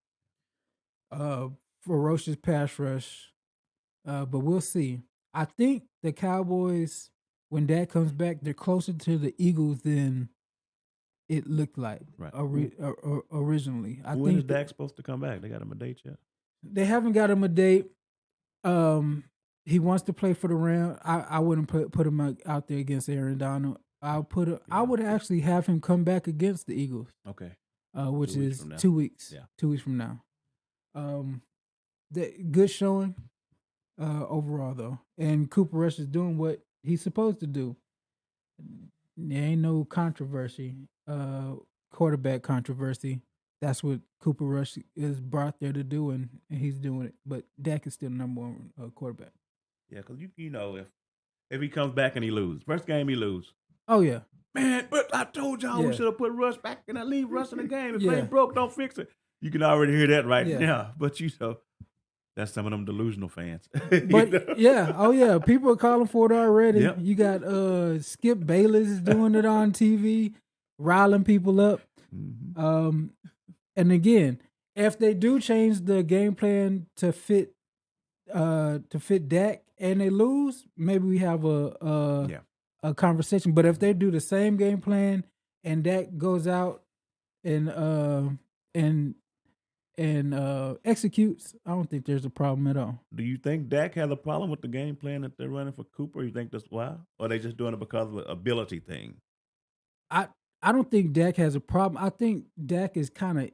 Ferocious pass rush. But we'll see. I think the Cowboys, when Dak comes back, they're closer to the Eagles than it looked like originally. When is Dak supposed to come back? They got him a date yet? They haven't got him a date. He wants to play for the Rams. I wouldn't put him out there against Aaron Donald. I would actually have him come back against the Eagles. Okay. Which is 2 weeks. Yeah. 2 weeks from now. The good showing overall though. And Cooper Rush is doing what he's supposed to do. There ain't no controversy. Quarterback controversy. That's what Cooper Rush is brought there to do, and he's doing it. But Dak is still the number one quarterback. Yeah, because you know if he comes back and he loses, first game he lose. Oh yeah, man. But I told y'all we should have put Rush back and I leave Rush in the game. If it ain't broke, don't fix it. You can already hear that right now. But you know, that's some of them delusional fans. But people are calling for it already. Yep. You got Skip Bayless doing it on TV, riling people up. Mm-hmm. And again, if they do change the game plan to fit Dak and they lose, maybe we have a conversation. But if they do the same game plan and Dak goes out and executes, I don't think there's a problem at all. Do you think Dak has a problem with the game plan that they're running for Cooper? You think that's why? Or are they just doing it because of an ability thing? I don't think Dak has a problem. I think Dak is kind of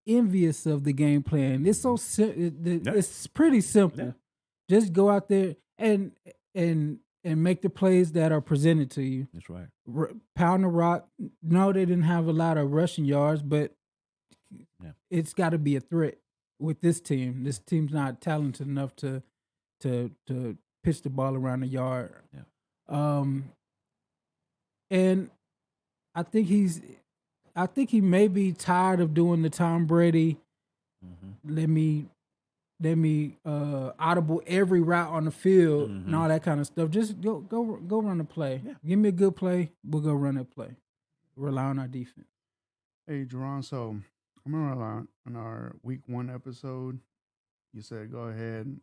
envious of the game plan. It's so it's pretty simple. Yeah. Just go out there and make the plays that are presented to you. That's right. Pound the rock. No, they didn't have a lot of rushing yards, but it's got to be a threat with this team. This team's not talented enough to pitch the ball around the yard. Yeah. And I think he may be tired of doing the Tom Brady. Mm-hmm. Let me audible every route on the field and all that kind of stuff. Just go run the play. Yeah. Give me a good play. We'll go run that play. Rely on our defense. Hey, Jerron, so I remember on our week 1 episode, you said go ahead and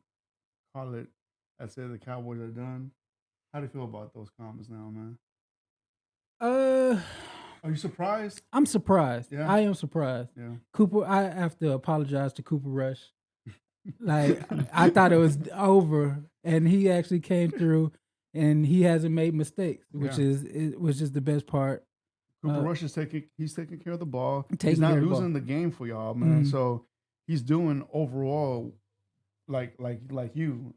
call it. I said the Cowboys are done. How do you feel about those comments now, man? Are you surprised? I'm surprised. Yeah. I am surprised. Yeah. Cooper, I have to apologize to Cooper Rush. Like, I thought it was over, and he actually came through, and he hasn't made mistakes, which is the best part. Cooper Rush is taking care of the ball. He's not losing the game for y'all, man. Mm-hmm. So he's doing overall like you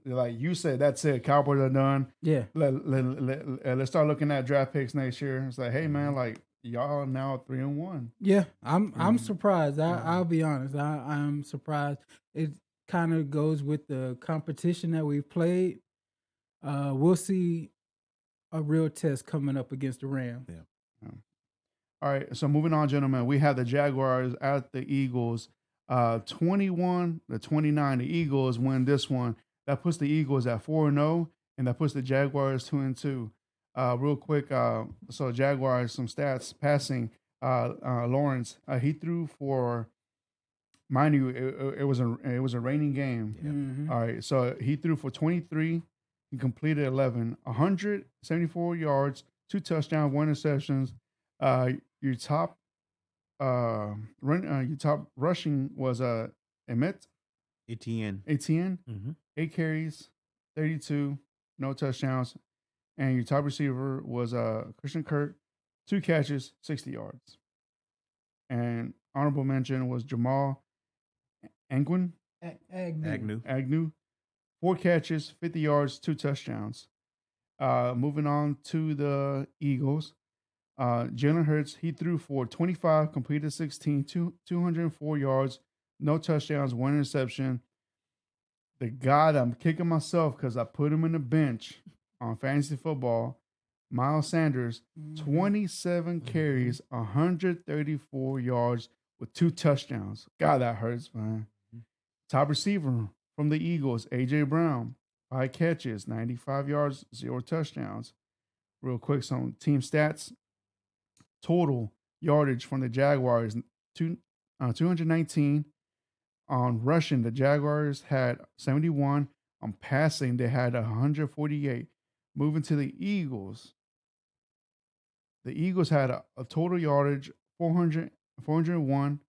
said. That's it. Cowboys are done. Yeah. Let's start looking at draft picks next year. It's like, hey man, like y'all are now 3-1. Yeah, I'm surprised. I'll be honest. I'm surprised. It kind of goes with the competition that we've played. We'll see a real test coming up against the Rams. Yeah. All right, so moving on, gentlemen. We have the Jaguars at the Eagles, 21-29. The Eagles win this one. That puts the Eagles at 4-0, and that puts the Jaguars 2-2. Real quick, so Jaguars, some stats passing. Lawrence, he threw for, mind you, it was a raining game. Yeah. Mm-hmm. All right, so he threw for 23. He completed 11, 174 yards, 2 touchdowns, 1 interceptions. Your top rushing was Etienne. Mm-hmm. 8 carries, 32, no touchdowns, and your top receiver was Christian Kirk, 2 catches, 60 yards. And honorable mention was Jamal Agnew, 4 catches, 50 yards, 2 touchdowns. Moving on to the Eagles. Jalen Hurts, he threw for 25, completed 16, 204 yards, no touchdowns, 1 interception. The guy that I'm kicking myself because I put him in the bench on fantasy football, Miles Sanders, 27 carries, 134 yards, with 2 touchdowns. God, that hurts, man. Top receiver from the Eagles, A.J. Brown, 5 catches, 95 yards, 0 touchdowns. Real quick, some team stats. Total yardage from the Jaguars, 219. On rushing, the Jaguars had 71. On passing, they had 148. Moving to the Eagles had a total yardage 401,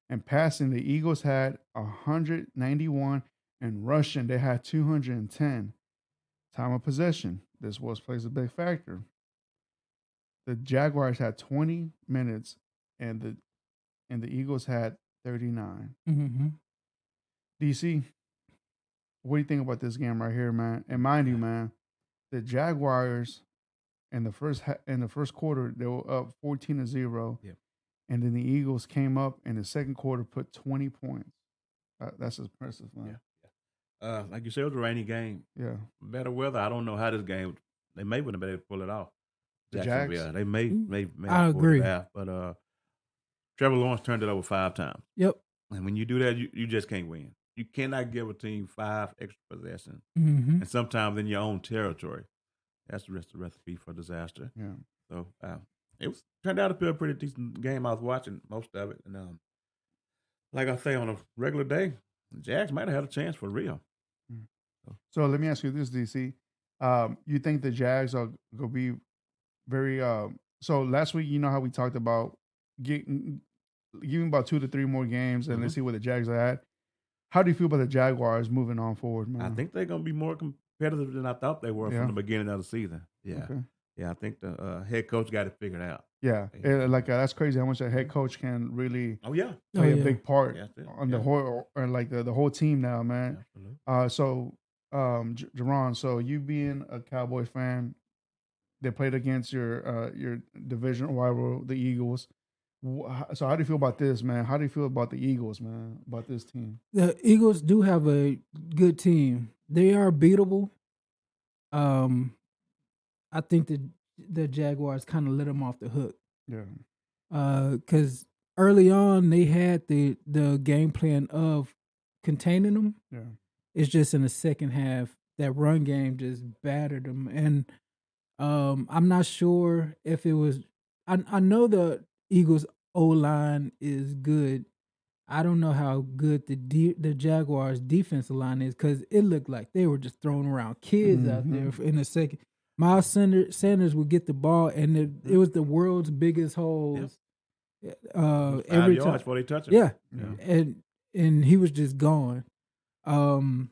and passing, the Eagles had 191, and rushing, they had 210. Time of possession, this plays a big factor. The Jaguars had 20 minutes, and the Eagles had 39. Mm-hmm. DC, what do you think about this game right here, man? And mind you, man, the Jaguars in the first quarter they were up 14-0. Yep. And then the Eagles came up in the second quarter, put 20 points. That's impressive, man. Yeah. Like you said, it was a rainy game. Yeah. Better weather. I don't know how this game. They may wouldn't have been able to pull it off. The Jags? Yeah, they may I agree. But Trevor Lawrence turned it over 5 times. Yep. And when you do that, you just can't win. You cannot give a team 5 extra possessions, Mm-hmm. and sometimes in your own territory. That's the recipe for disaster. Yeah. So it turned out to be a pretty decent game. I was watching most of it, and like I say, on a regular day, the Jags might have had a chance for real. So let me ask you this, DC. You think the Jags are going to be very so last week, you know how we talked about giving about 2 to 3 more games and let's see where the Jags are at. How do you feel about the Jaguars moving on forward, man? I think they're going to be more competitive than I thought they were from the beginning of the season. Yeah. Okay. Yeah, I think the head coach got it figured out. Yeah. That's crazy how much a head coach can really play a big part on the whole, or like the whole team now, man. Absolutely. Jerron, so you being a Cowboys fan, they played against your division rival, the Eagles. So how do you feel about this, man? How do you feel about the Eagles, man? About this team? The Eagles do have a good team. They are beatable. I think the Jaguars kind of let them off the hook. Yeah. Because early on they had the game plan of containing them. Yeah. It's just in the second half that run game just battered them, and I'm not sure if it was. I know the Eagles O-line is good. I don't know how good the Jaguars defensive line is because it looked like they were just throwing around kids out there in a second. Miles Sanders would get the ball, and it was the world's biggest holes. Every 5 yards time before they touch it. Yeah. And he was just gone. I'm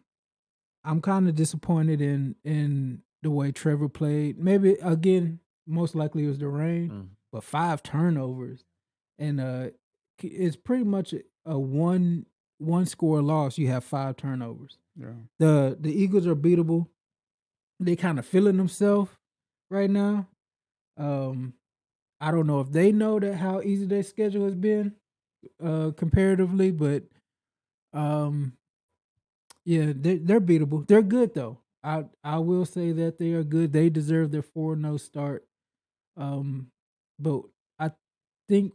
kind of disappointed in the way Trevor played. Maybe again, most likely it was the rain, but 5 turnovers, and it's pretty much a one score loss. You have 5 turnovers. Yeah. The Eagles are beatable. They kind of feeling themselves right now. I don't know if they know that how easy their schedule has been comparatively, but yeah, they're beatable. They're good though. I will say that they are good. They deserve their 4-0 start. But I think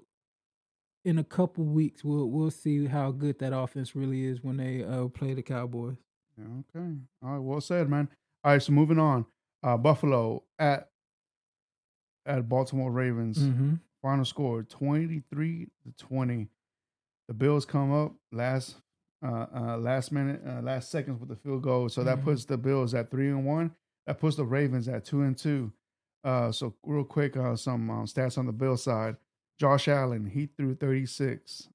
in a couple weeks we'll see how good that offense really is when they play the Cowboys. Yeah, okay. All right, well said, man. All right, so moving on. Buffalo at Baltimore Ravens. Final score 23-20. The Bills come up last seconds with the field goal. So that puts the Bills at 3-1. That puts the Ravens at 2-2. So real quick, some stats on the Bills side. Josh Allen, he threw 36.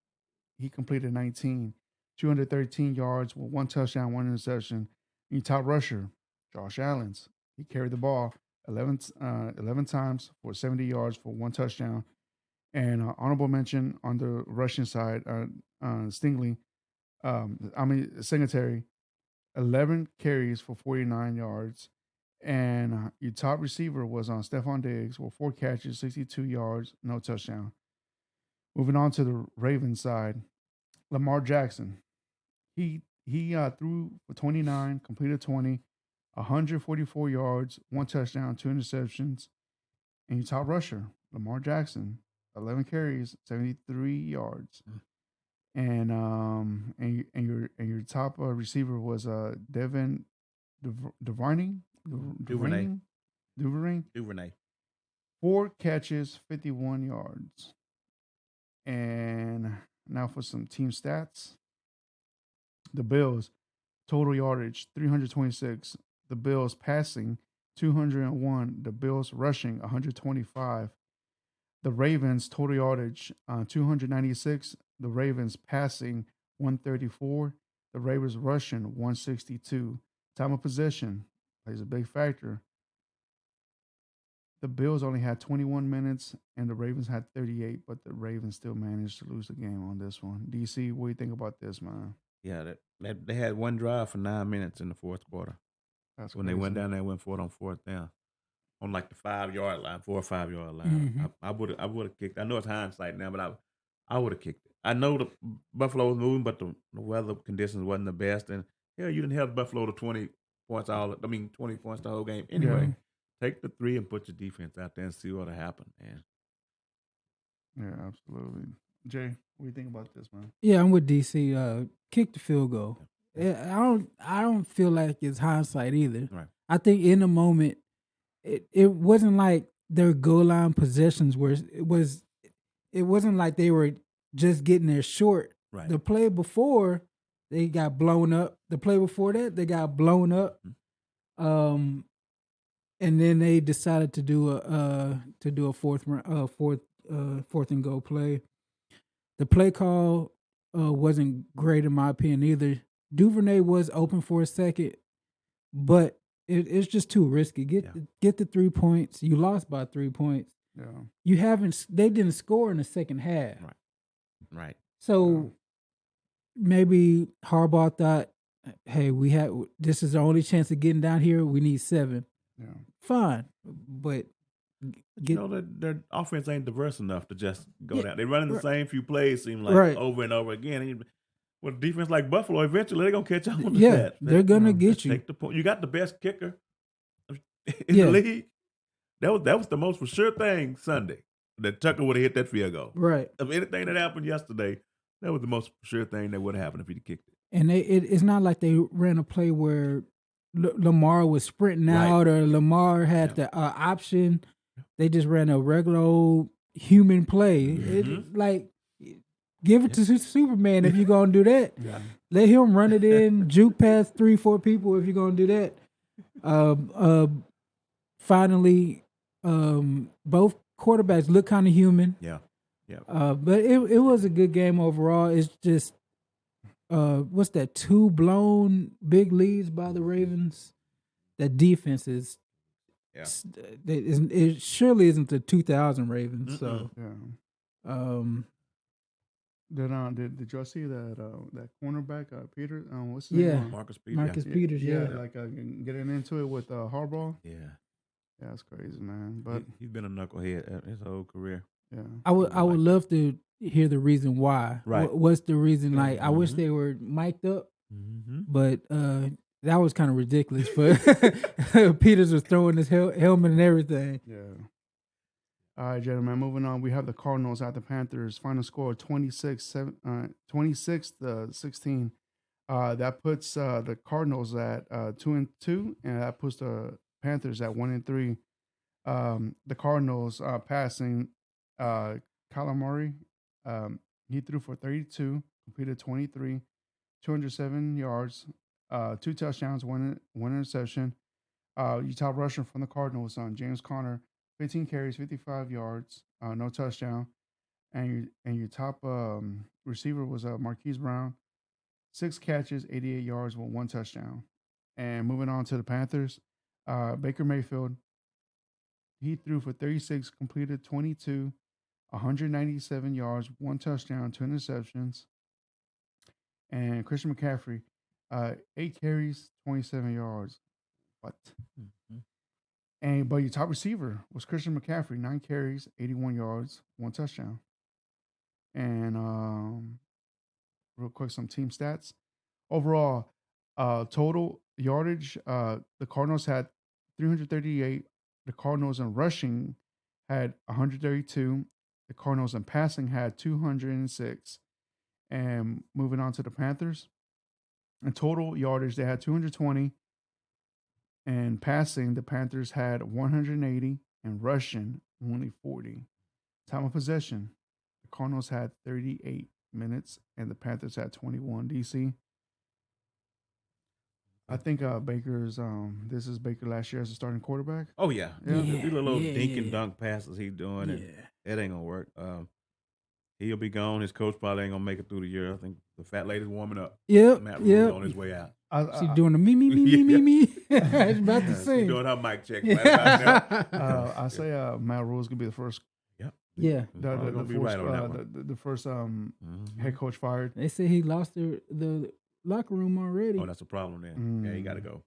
He completed 19, 213 yards with 1 touchdown, 1 interception. Your top rusher, Josh Allen's. He carried the ball 11 times for 70 yards for 1 touchdown. And honorable mention on the rushing side, Stingley, Singletary, 11 carries for 49 yards. And your top receiver was on Stephon Diggs with 4 catches, 62 yards, no touchdown. Moving on to the Ravens side, Lamar Jackson. He threw for 29, completed 20, 144 yards, 1 touchdown, 2 interceptions. And your top rusher, Lamar Jackson. 11 carries, 73 yards. And your top receiver was Devin Duvernay. Duvernay. 4 catches, 51 yards. And now for some team stats. The Bills total yardage 326. The Bills passing 201. The Bills rushing 125. The Ravens total yardage 296. The Ravens passing 134. The Ravens rushing 162. Time of possession plays a big factor. The Bills only had 21 minutes and the Ravens had 38, but the Ravens still managed to lose the game on this one. DC, what do you think about this, man? Yeah, they had one drive for 9 minutes in the fourth quarter. That's when crazy. they went down there, went for it on fourth down, on like the 5-yard line, 4 or 5 yard line. I would have kicked. I know it's hindsight now, but I would have kicked it. I know the Buffalo was moving, but the weather conditions wasn't the best, and you didn't have Buffalo to 20 points 20 points the whole game. Anyway, take the 3 and put your defense out there and see what'll happen, man. Yeah, absolutely. Jay, what do you think about this, man? Yeah, I'm with DC. Kick the field goal. I don't feel like it's hindsight either. Right. I think in the moment, it wasn't like their goal line possessions were. It wasn't like they were just getting there short. Right. The play before they got blown up. The play before that they got blown up. And then they decided to do a fourth and goal play. The play call wasn't great in my opinion either. Duvernay was open for a second, but it's just too risky. Get the 3 points. You lost by 3 points. Yeah. They didn't score in the second half. Right. So maybe Harbaugh thought, hey, this is the only chance of getting down here. We need 7. Yeah. Fine. But their offense ain't diverse enough to just go down. They're running the same few plays, seem like over and over again. And with a defense like Buffalo, eventually they're gonna catch on to that. They're gonna get you. Take the point. You got the best kicker in the league. That was the most for sure thing Sunday that Tucker would have hit that field goal. Right. Of anything that happened yesterday, that was the most for sure thing that would have happened if he'd kicked it. And it's not like they ran a play where Lamar was sprinting out or Lamar had the option. They just ran a regular old human play. It, like, give it to Superman if you're going to do that. Yeah. Let him run it in, juke past 3-4 people if you're going to do that. Finally, both quarterbacks look kind of human. Yeah. But it was a good game overall. It's just, what's that, 2 blown big leads by the Ravens? That defense is, it surely isn't the 2000 Ravens. So, Did y'all see that cornerback Peter? What's his name? Marcus Peters. Marcus Peters. Like getting into it with Harbaugh. Yeah, that's crazy, man. But he's been a knucklehead his whole career. Yeah, I would love to hear the reason why. Right. What's the reason? Like, I wish they were mic'd up, but that was kind of ridiculous. But Peters was throwing his helmet and everything. Yeah. All right, gentlemen, moving on. We have the Cardinals at the Panthers. Final score 26-16. That puts the Cardinals at 2-2, and that puts the Panthers at 1-3. The Cardinals passing Kyler Murray. He threw for 32, completed 23, 207 yards, 2 touchdowns, one interception. Your top rusher from the Cardinals, James Conner, 15 carries, 55 yards, no touchdown. And your top receiver was Marquise Brown, 6 catches, 88 yards with 1 touchdown. And moving on to the Panthers, Baker Mayfield, he threw for 36, completed 22, 197 yards, 1 touchdown, 2 interceptions. And Christian McCaffrey, 8 carries, 27 yards. What? But your top receiver was Christian McCaffrey, 9 carries, 81 yards, 1 touchdown. And real quick, some team stats. Overall, total yardage, the Cardinals had 338. The Cardinals in rushing had 132. The Cardinals in passing had 206. And moving on to the Panthers, in total yardage, they had 220. And passing, the Panthers had 180. And rushing, only 40. Time of possession, the Cardinals had 38 minutes. And the Panthers had 21. DC. I think Baker's. This is Baker last year as a starting quarterback. Oh yeah, Yeah. These little dink and dunk passes he's doing, and it ain't gonna work. He'll be gone. His coach probably ain't gonna make it through the year. I think the fat lady's warming up. Matt Rule's on his way out. She's doing the me. It's about to sing. She's doing her mic check. Right about now. I say Matt Rule's gonna be the first. Yeah, the first head coach fired. They say he lost the locker room already. Oh, that's a problem then. Yeah, he got to go.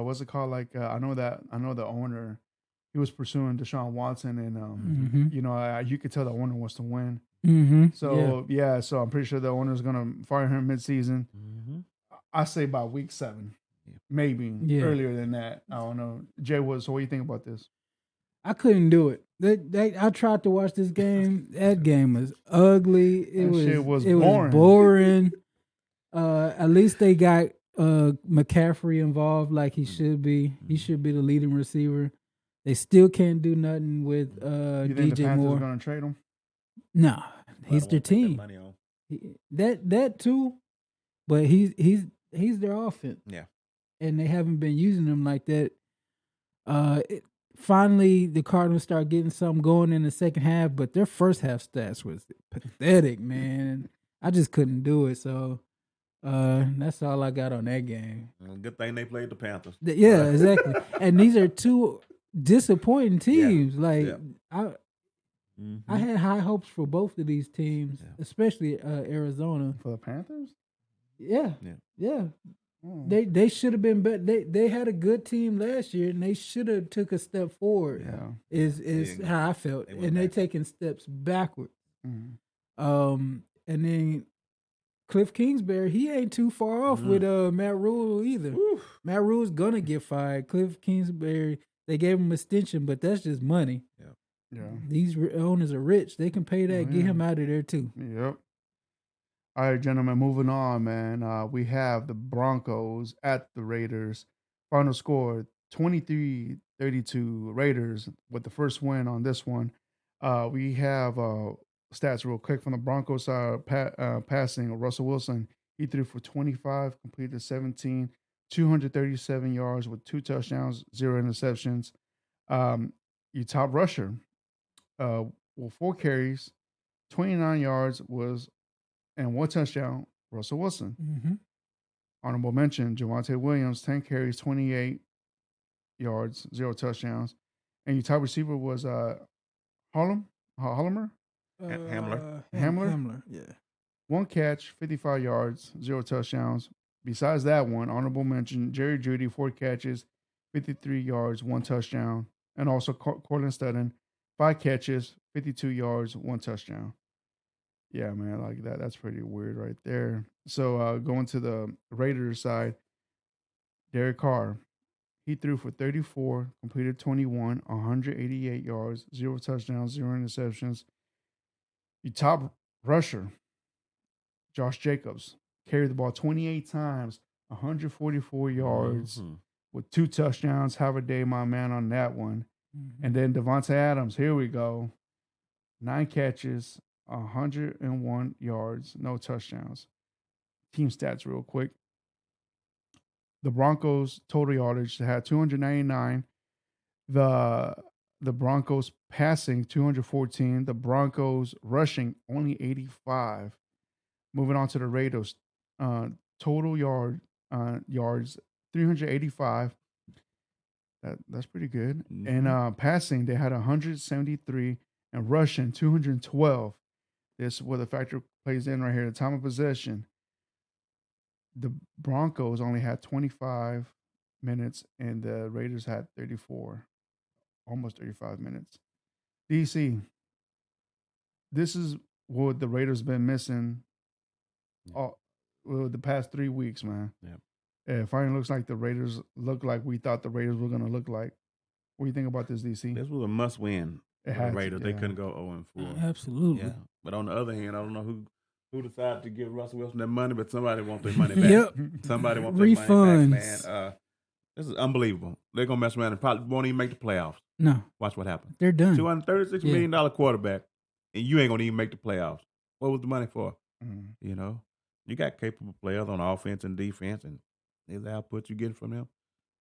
What's it called? Like I know the owner, he was pursuing Deshaun Watson, and you could tell the owner wants to win. So so I'm pretty sure the owner's gonna fire him mid-season. I say by week 7, maybe earlier than that. I don't know. Jay Woods, so what do you think about this? I couldn't do it. I tried to watch this game. That game was ugly. It was boring. At least they got McCaffrey involved like he should be. He should be the leading receiver. They still can't do nothing with you think DJ the Panthers Moore. Are going to trade him? No, he's their team. That too, but he's their offense. Yeah, and they haven't been using him like that. Finally, the Cardinals start getting something going in the second half, but their first half stats was pathetic, man. I just couldn't do it, so that's all I got on that game. Good thing they played the Panthers. Yeah, exactly. And these are two disappointing teams. I had high hopes for both of these teams, especially Arizona. For the Panthers? Yeah. They should have been better. They had a good team last year, and they should have took a step forward. Yeah, is how I felt, and they taking steps backward. And then Cliff Kingsbury, he ain't too far off with Matt Rule either. Oof. Matt Rule's gonna get fired. Cliff Kingsbury, they gave him extension, but that's just money. Yeah. These owners are rich; they can pay that. Get him out of there too. Yep. All right, gentlemen, moving on, man. We have the Broncos at the Raiders. Final score, 23-32 Raiders with the first win on this one. We have stats real quick from the Broncos side. Passing, Russell Wilson, he threw for 25, completed 17, 237 yards with 2 touchdowns, 0 interceptions. Your top rusher, 4 carries, 29 yards and 1 touchdown, Russell Wilson. Honorable mention, Javonte Williams, 10 carries, 28 yards, 0 touchdowns. And your top receiver was Hamler? Hamler, yeah. 1 catch, 55 yards, 0 touchdowns. Besides that one, honorable mention, Jerry Jeudy, 4 catches, 53 yards, 1 touchdown. And also Cortland Sutton, 5 catches, 52 yards, 1 touchdown. Yeah, man, like that. That's pretty weird right there. So going to the Raiders side, Derek Carr, he threw for 34, completed 21, 188 yards, 0 touchdowns, 0 interceptions. Your top rusher, Josh Jacobs, carried the ball 28 times, 144 yards with 2 touchdowns. Have a day, my man, on that one. And then Devontae Adams, here we go. 9 catches, 101 yards, no touchdowns. Team stats real quick. The Broncos total yardage had 299. The Broncos passing 214. The Broncos rushing only 85. Moving on to the Raiders, total yards 385. That's pretty good. And passing they had 173 and rushing 212. This is where the factor plays in right here. The time of possession. The Broncos only had 25 minutes and the Raiders had 34, almost 35 minutes. DC, this is what the Raiders been missing the past 3 weeks, man. It finally looks like the Raiders look like we thought the Raiders were going to look like. What do you think about this, DC? This was a must-win It for the had to, Raiders. They yeah. couldn't go 0-4. Absolutely. Yeah. But on the other hand, I don't know who decided to give Russell Wilson that money, but somebody wants their money back. Yep. Somebody wants their money back, Refunds. man. This is unbelievable. They're gonna mess around and probably won't even make the playoffs. No, Watch what happens. they're done. $236 million quarterback, and you ain't gonna even make the playoffs. What was the money for? You know, you got capable players on offense and defense, and the output you getting from them.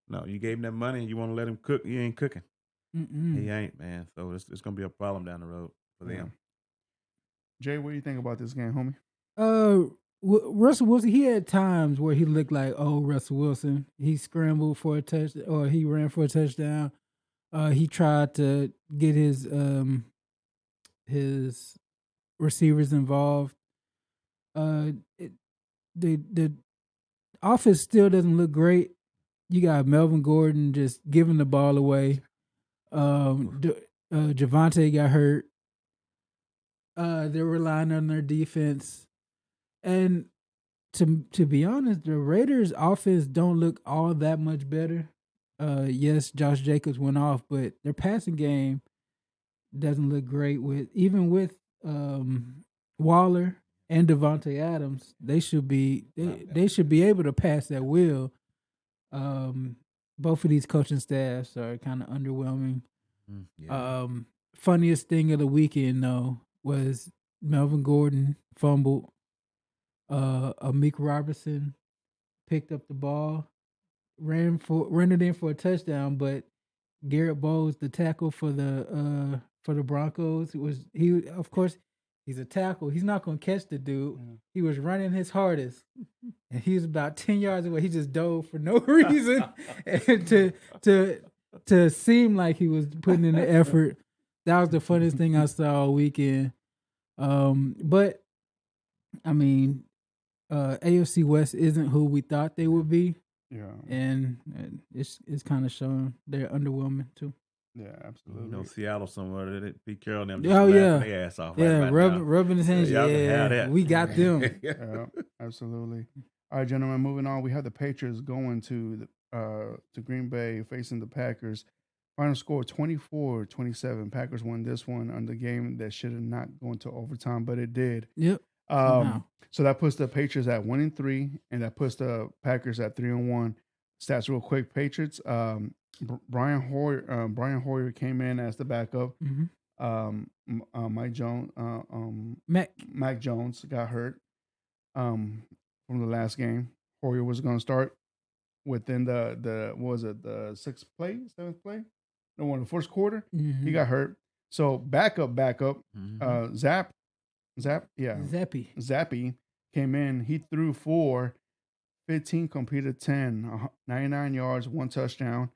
No, you gave him that money, and you want to let him cook. He ain't cooking. He ain't, man. So it's gonna be a problem down the road for them. Jay, what do you think about this game, homie? Russell Wilson, he had times where he looked like Russell Wilson. He scrambled for a touchdown, or he ran for a touchdown. He tried to get his receivers involved. The offense still doesn't look great. You got Melvin Gordon just giving the ball away. Javonte got hurt. They're relying on their defense. And to be honest, the Raiders' offense don't look all that much better. Yes, Josh Jacobs went off, but their passing game doesn't look great. With Waller and Devontae Adams, they should be able to pass at will. Both of these coaching staffs are kind of underwhelming. Funniest thing of the weekend though was Melvin Gordon fumbled. Amik Robertson picked up the ball, ran it in for a touchdown, but Garrett Bowles, the tackle for the Broncos, he's a tackle. He's not gonna catch the dude. He was running his hardest, and he was about 10 yards away. He just dove for no reason, and to seem like he was putting in the effort. That was the funniest thing I saw all weekend. But I mean, AFC West isn't who we thought they would be. Yeah, and it's kind of showing they're underwhelming too. Yeah, absolutely. You know, Seattle somewhere, they Pete Carroll and them Oh, just yeah. laughing their ass off. Yeah, right rubbing his hands. Y'all can have Yeah, that. we got them. Yeah, absolutely. All right, gentlemen, moving on. We have the Patriots going to Green Bay facing the Packers. Final score 24-27. Packers won this one on the game that should have not gone to overtime, but it did. Yep. So that puts the Patriots at 1-3, and that puts the Packers at 3-1. Stats real quick. Patriots. Brian Hoyer came in as the backup. Mac Jones got hurt from the last game. Hoyer was going to start within the sixth play, seventh play? No, in the first quarter. He got hurt. So backup. Zappy came in. He threw for 15, completed 10, 99 yards, 1 touchdown.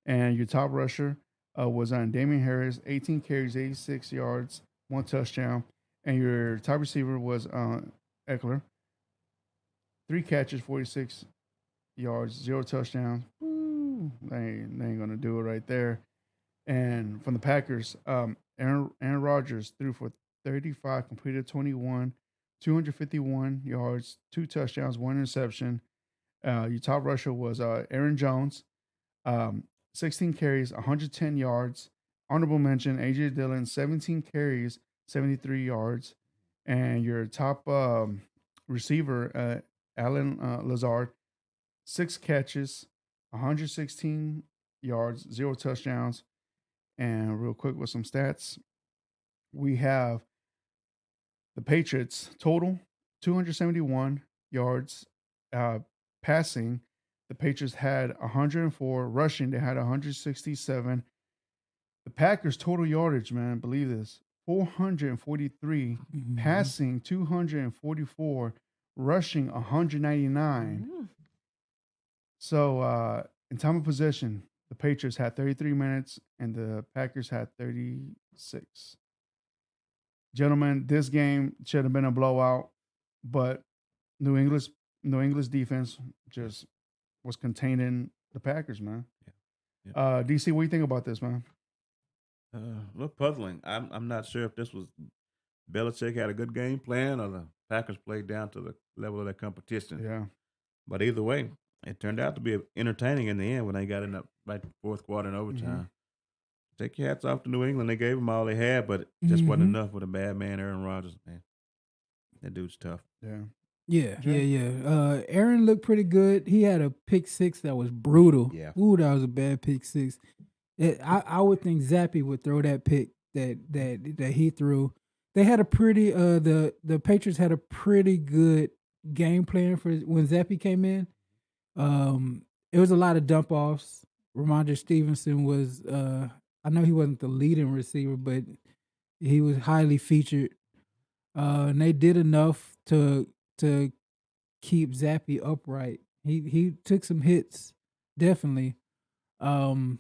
And your top rusher was on Damian Harris, 18 carries, 86 yards, 1 touchdown. And your top receiver was Eckler, 3 catches, 46 yards, 0 touchdowns. Woo, they ain't gonna do it right there. And from the Packers, Aaron Rodgers threw for 35, completed 21, 251 yards, 2 touchdowns, 1 interception. Your top rusher was Aaron Jones, 16 carries, 110 yards. Honorable mention, A.J. Dillon, 17 carries, 73 yards. And your top receiver, Alan Lazard, 6 catches, 116 yards, 0 touchdowns. And real quick with some stats, we have the Patriots total 271 yards passing. The Patriots had 104 rushing. They had 167. The Packers total yardage, man, believe this, 443, passing 244, rushing 199. So in time of possession, the Patriots had 33 minutes and the Packers had 36. Gentlemen, this game should have been a blowout, but New England's defense just was containing the Packers, man. Yeah. DC, what do you think about this, man? A little puzzling. I'm not sure if this was Belichick had a good game plan or the Packers played down to the level of their competition. Yeah. But either way, it turned out to be entertaining in the end when they got in the fourth quarter and overtime. take your hats off to New England. They gave them all they had, but it just wasn't Mhm. enough with a bad man, Aaron Rodgers, man. That dude's tough. Yeah. Yeah. Aaron looked pretty good. He had a pick six that was brutal. Yeah. Ooh, that was a bad pick six. I would think Zappy would throw that pick that he threw. They had a pretty the Patriots had a pretty good game plan for when Zappy came in. It was a lot of dump offs. Ramondre Stevenson was I know he wasn't the leading receiver, but he was highly featured. And they did enough to keep Zappy upright. He took some hits, definitely. Um,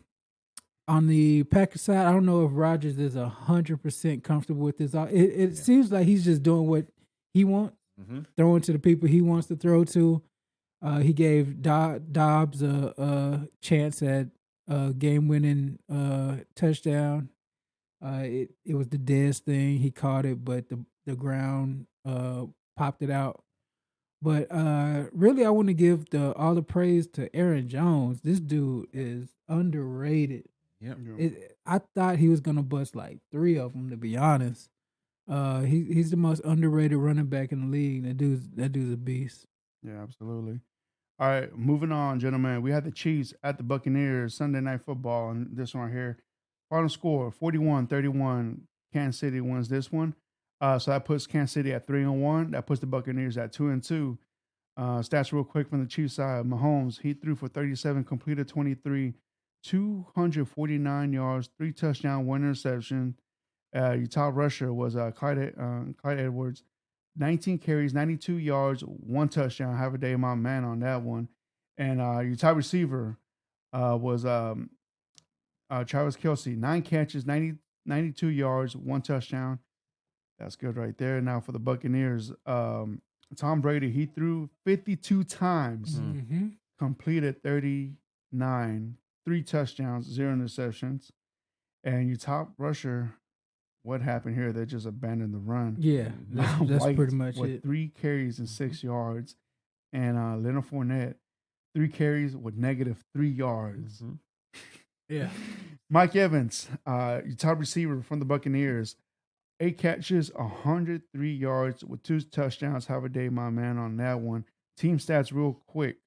on the Packers side, I don't know if Rodgers is 100% comfortable with this. It seems like he's just doing what he wants, throwing to the people he wants to throw to. He gave Dobbs a chance at a game-winning touchdown. It was the deadest thing. He caught it, but the ground popped it out. But really, I want to give all the praise to Aaron Jones. This dude is underrated. Yep. I thought he was gonna bust like 3 of them, to be honest. He's the most underrated running back in the league. That dude's a beast. Yeah, absolutely. All right, moving on, gentlemen. We had the Chiefs at the Buccaneers Sunday Night Football, and this one right here. Final score 41-31. Kansas City wins this one. So that puts Kansas City at 3-1. That puts the Buccaneers at 2-2. Stats real quick from the Chiefs side. Mahomes, he threw for 37, completed 23, 249 yards, 3 touchdown, 1 interception. Your top rusher was Clyde Edwards, 19 carries, 92 yards, 1 touchdown. Have a day, my man, on that one. And your top receiver was Travis Kelce, 9 catches, 92 yards, 1 touchdown. That's good right there. Now for the Buccaneers, Tom Brady, he threw 52 times, completed 39, 3 touchdowns, 0 interceptions. And your top rusher, what happened here? They just abandoned the run. Yeah, that's pretty much with it. 3 carries and 6 yards. And Leonard Fournette, 3 carries with -3 yards. Yeah. Mike Evans, your top receiver from the Buccaneers, 8 catches, 103 yards with 2 touchdowns. Have a day, my man, on that one. Team stats real quick.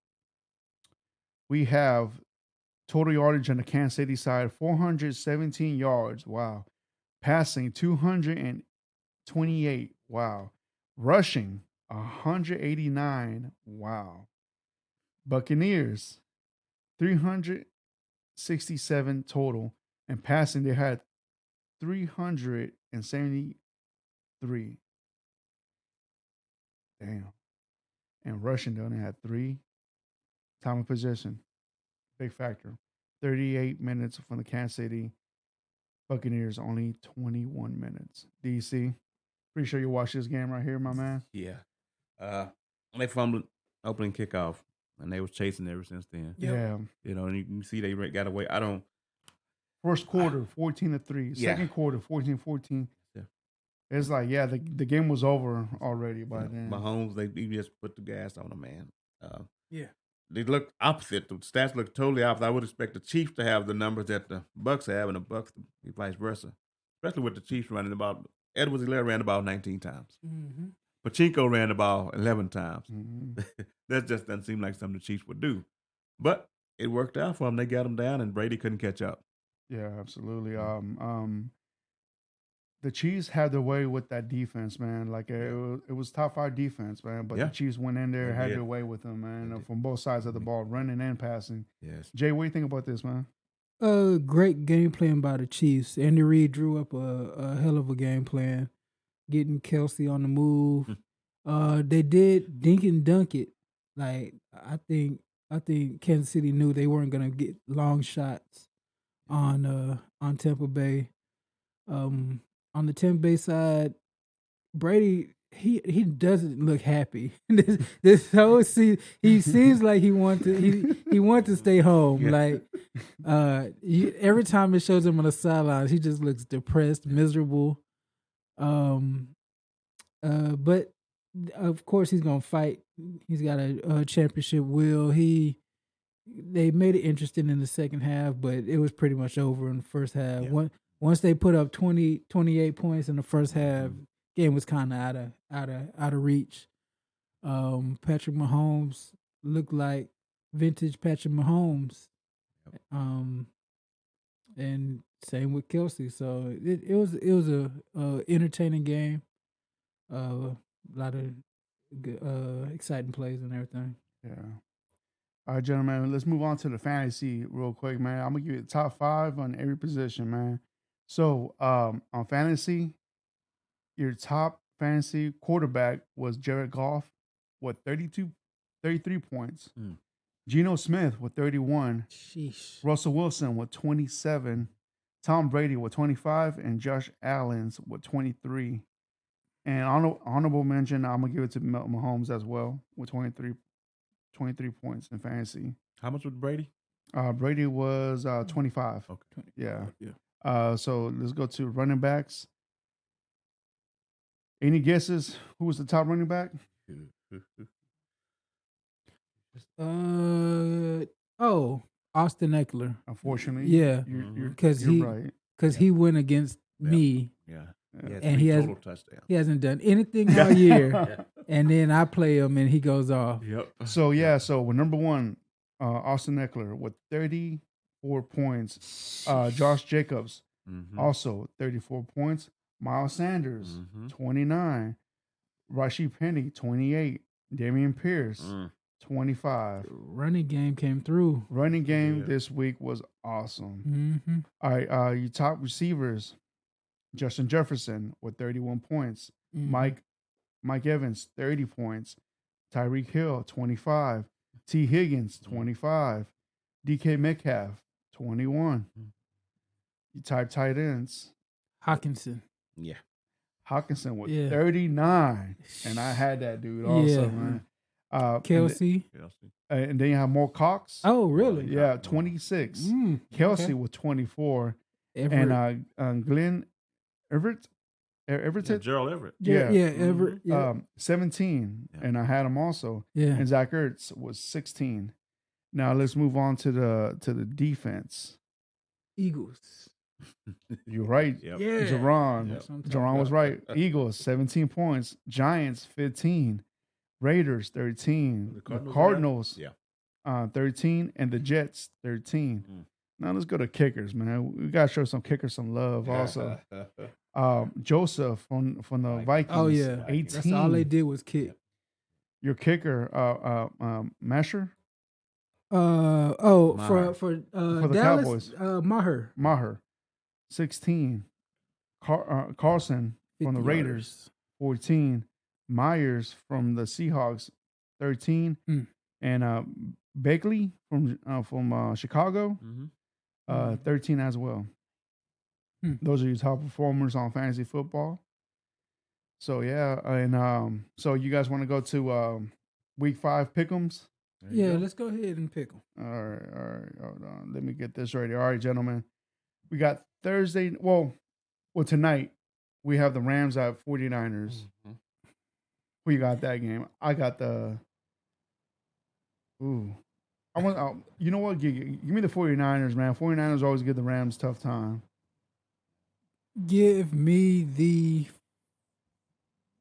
We have total yardage on the Kansas City side, 417 yards. Wow. Passing, 228. Wow. Rushing, 189. Wow. Buccaneers, 367 total. And passing, they had 373. Damn. And rushing, they only had 3. Time of possession, big factor. 38 minutes from the Kansas City Buccaneers, only 21 minutes. DC, pretty sure you watched this game right here, my man. Yeah. They fumbled opening kickoff, and they was chasing ever since then. Yeah. You know, and you can see they got away. First quarter, 14-3. Yeah. Second quarter, 14-14. Yeah. It's like, the game was over already by then. Mahomes, they just put the gas on them, man. Yeah. They look opposite. The stats look totally opposite. I would expect the Chiefs to have the numbers that the Bucks have, and the Bucks vice versa. Especially with the Chiefs running about. Edwards-Helaire ran about 19 times. Pacheco ran the ball 11 times. That just doesn't seem like something the Chiefs would do. But it worked out for them. They got them down, and Brady couldn't catch up. Yeah, absolutely. The Chiefs had their way with that defense, man. Like it was top 5 defense, man. But the Chiefs went in there, had their way with them, man, from both sides of the ball, running and passing. Yes. Jay, what do you think about this, man? Great game plan by the Chiefs. Andy Reid drew up a hell of a game plan, getting Kelce on the move. They did dink and dunk it. Like I think Kansas City knew they weren't gonna get long shots on Tampa Bay. On the Tampa Bay side, Brady he doesn't look happy. this whole season, he seems like he wants to stay home. Like every time it shows him on the sidelines, he just looks depressed, miserable. But of course he's gonna fight. He's got a championship will. He they made it interesting in the second half, but it was pretty much over in the first half. Yeah. Once they put up 28 points in the first half, game was kind of out of reach. Patrick Mahomes looked like vintage Patrick Mahomes. And same with Kelsey. So it was a entertaining game. A lot of good, exciting plays and everything. Yeah. All right, gentlemen, let's move on to the fantasy real quick, man. I'm gonna give you the top 5 on every position, man. So, on fantasy, your top fantasy quarterback was Jared Goff with 33 points. Geno Smith with 31. Sheesh. Russell Wilson with 27. Tom Brady with 25. And Josh Allen with 23. And honorable mention, I'm going to give it to Mahomes as well with 23 points in fantasy. How much was Brady? Brady was 25. Okay. Yeah. So let's go to running backs. Any guesses? Who was the top running back? Austin Eckler. Unfortunately, Yeah, because you're right. Because he went against me. Yeah. And he has total touchdowns. He hasn't done anything all year, and then I play him and he goes off. Yep. So with number one, Austin Eckler with 34 points. Josh Jacobs also 34 points. Miles Sanders 29. Rashid Penny 28. Damian Pierce 25. Running game came through. Running game this week was awesome. All right, you top receivers. Justin Jefferson with 31 points. Mike Evans, 30 points. Tyreek Hill, 25. T. Higgins, 25. DK Metcalf, 21. You type tight ends. Hawkinson. Yeah. Hawkinson with 39. And I had that dude also, man. Kelsey. And then you have more Cox. Oh, really? Yeah, 26. Kelsey with 24. Everett. And Glenn Everett? Gerald Everett. Yeah, Everett. Yeah. 17. Yeah. And I had him also. Yeah. And Zach Ertz was 16. Now let's move on to the defense. Eagles. You're right. Yeah. Jerron was right. Eagles, 17 points. Giants, 15. Raiders, 13. The Cardinals 13. And the Jets, 13. Now let's go to kickers, man. We gotta show some kickers some love also. Joseph from the Vikings. Oh yeah, 18. That's all they did was kick. Your kicker, Masher. For the Dallas, Cowboys. Maher. 16. Carson from the Raiders. 14. Myers from the Seahawks. 13. And Bakley from Chicago. 13 as well. Those are your top performers on fantasy football. So yeah, and so you guys want to go to week 5 pick'ems? Yeah, let's go ahead and pick them. All right. Hold on. Let me get this ready. All right, gentlemen. We got Thursday. Well, tonight we have the Rams at 49ers. Who you got that game? I got the. Ooh. I want. You know what? Give me the 49ers, man. 49ers always give the Rams tough time. Give me the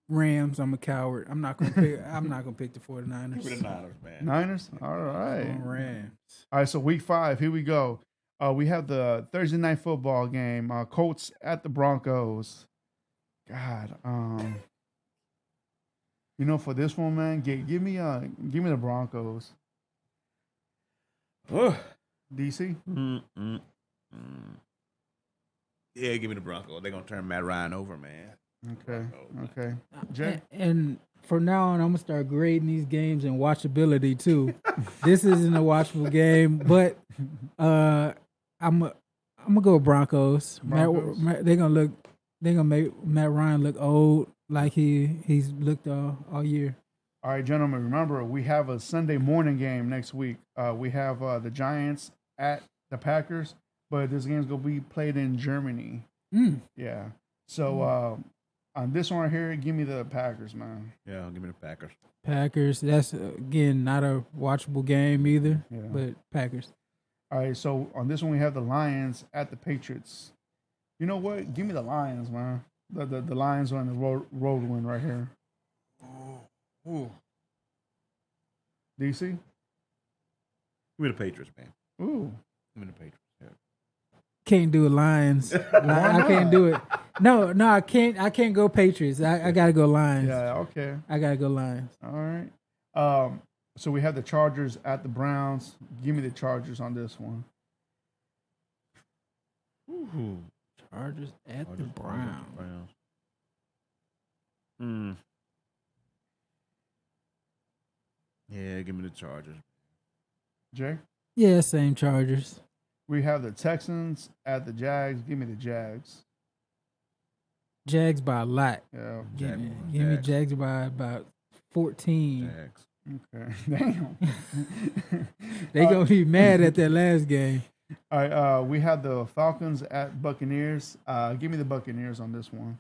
Rams. I'm a coward. I'm not gonna pick. I'm not gonna pick the 49ers. Give me the Niners, man. Niners. All right. Rams. All right. So week 5. Here we go. We have the Thursday night football game. Colts at the Broncos. God. For this one, man, give me the Broncos. DC? Yeah, give me the Broncos. They're going to turn Matt Ryan over, man. Okay. Jay? And from now on, I'm going to start grading these games and watchability, too. This isn't a watchable game, but I'm going to go with Broncos. They're going to make Matt Ryan look old like he's looked all year. All right, gentlemen, remember, we have a Sunday morning game next week. We have the Giants at the Packers, but this game's going to be played in Germany. Yeah. So On this one right here, give me the Packers, man. Yeah, give me the Packers. Packers. That's again not a watchable game either. Yeah. But Packers. All right, so on this one we have the Lions at the Patriots. You know what? Give me the Lions, man. The Lions are on the road win right here. Ooh. DC? Give me the Patriots, man. Ooh. Give me the Patriots. Yeah. Can't do it, Lions. I can't do it. No, I can't. I can't go Patriots. I gotta go Lions. Yeah, okay. I gotta go Lions. All right. So we have the Chargers at the Browns. Give me the Chargers on this one. Ooh. Chargers at the Browns. Yeah, give me the Chargers. Jay? Yeah, same Chargers. We have the Texans at the Jags. Give me the Jags. Jags by a lot. Yeah. Give me Jags by about 14. Jags. Okay. Damn. They gonna be mad at that last game. All right. We have the Falcons at Buccaneers. Give me the Buccaneers on this one.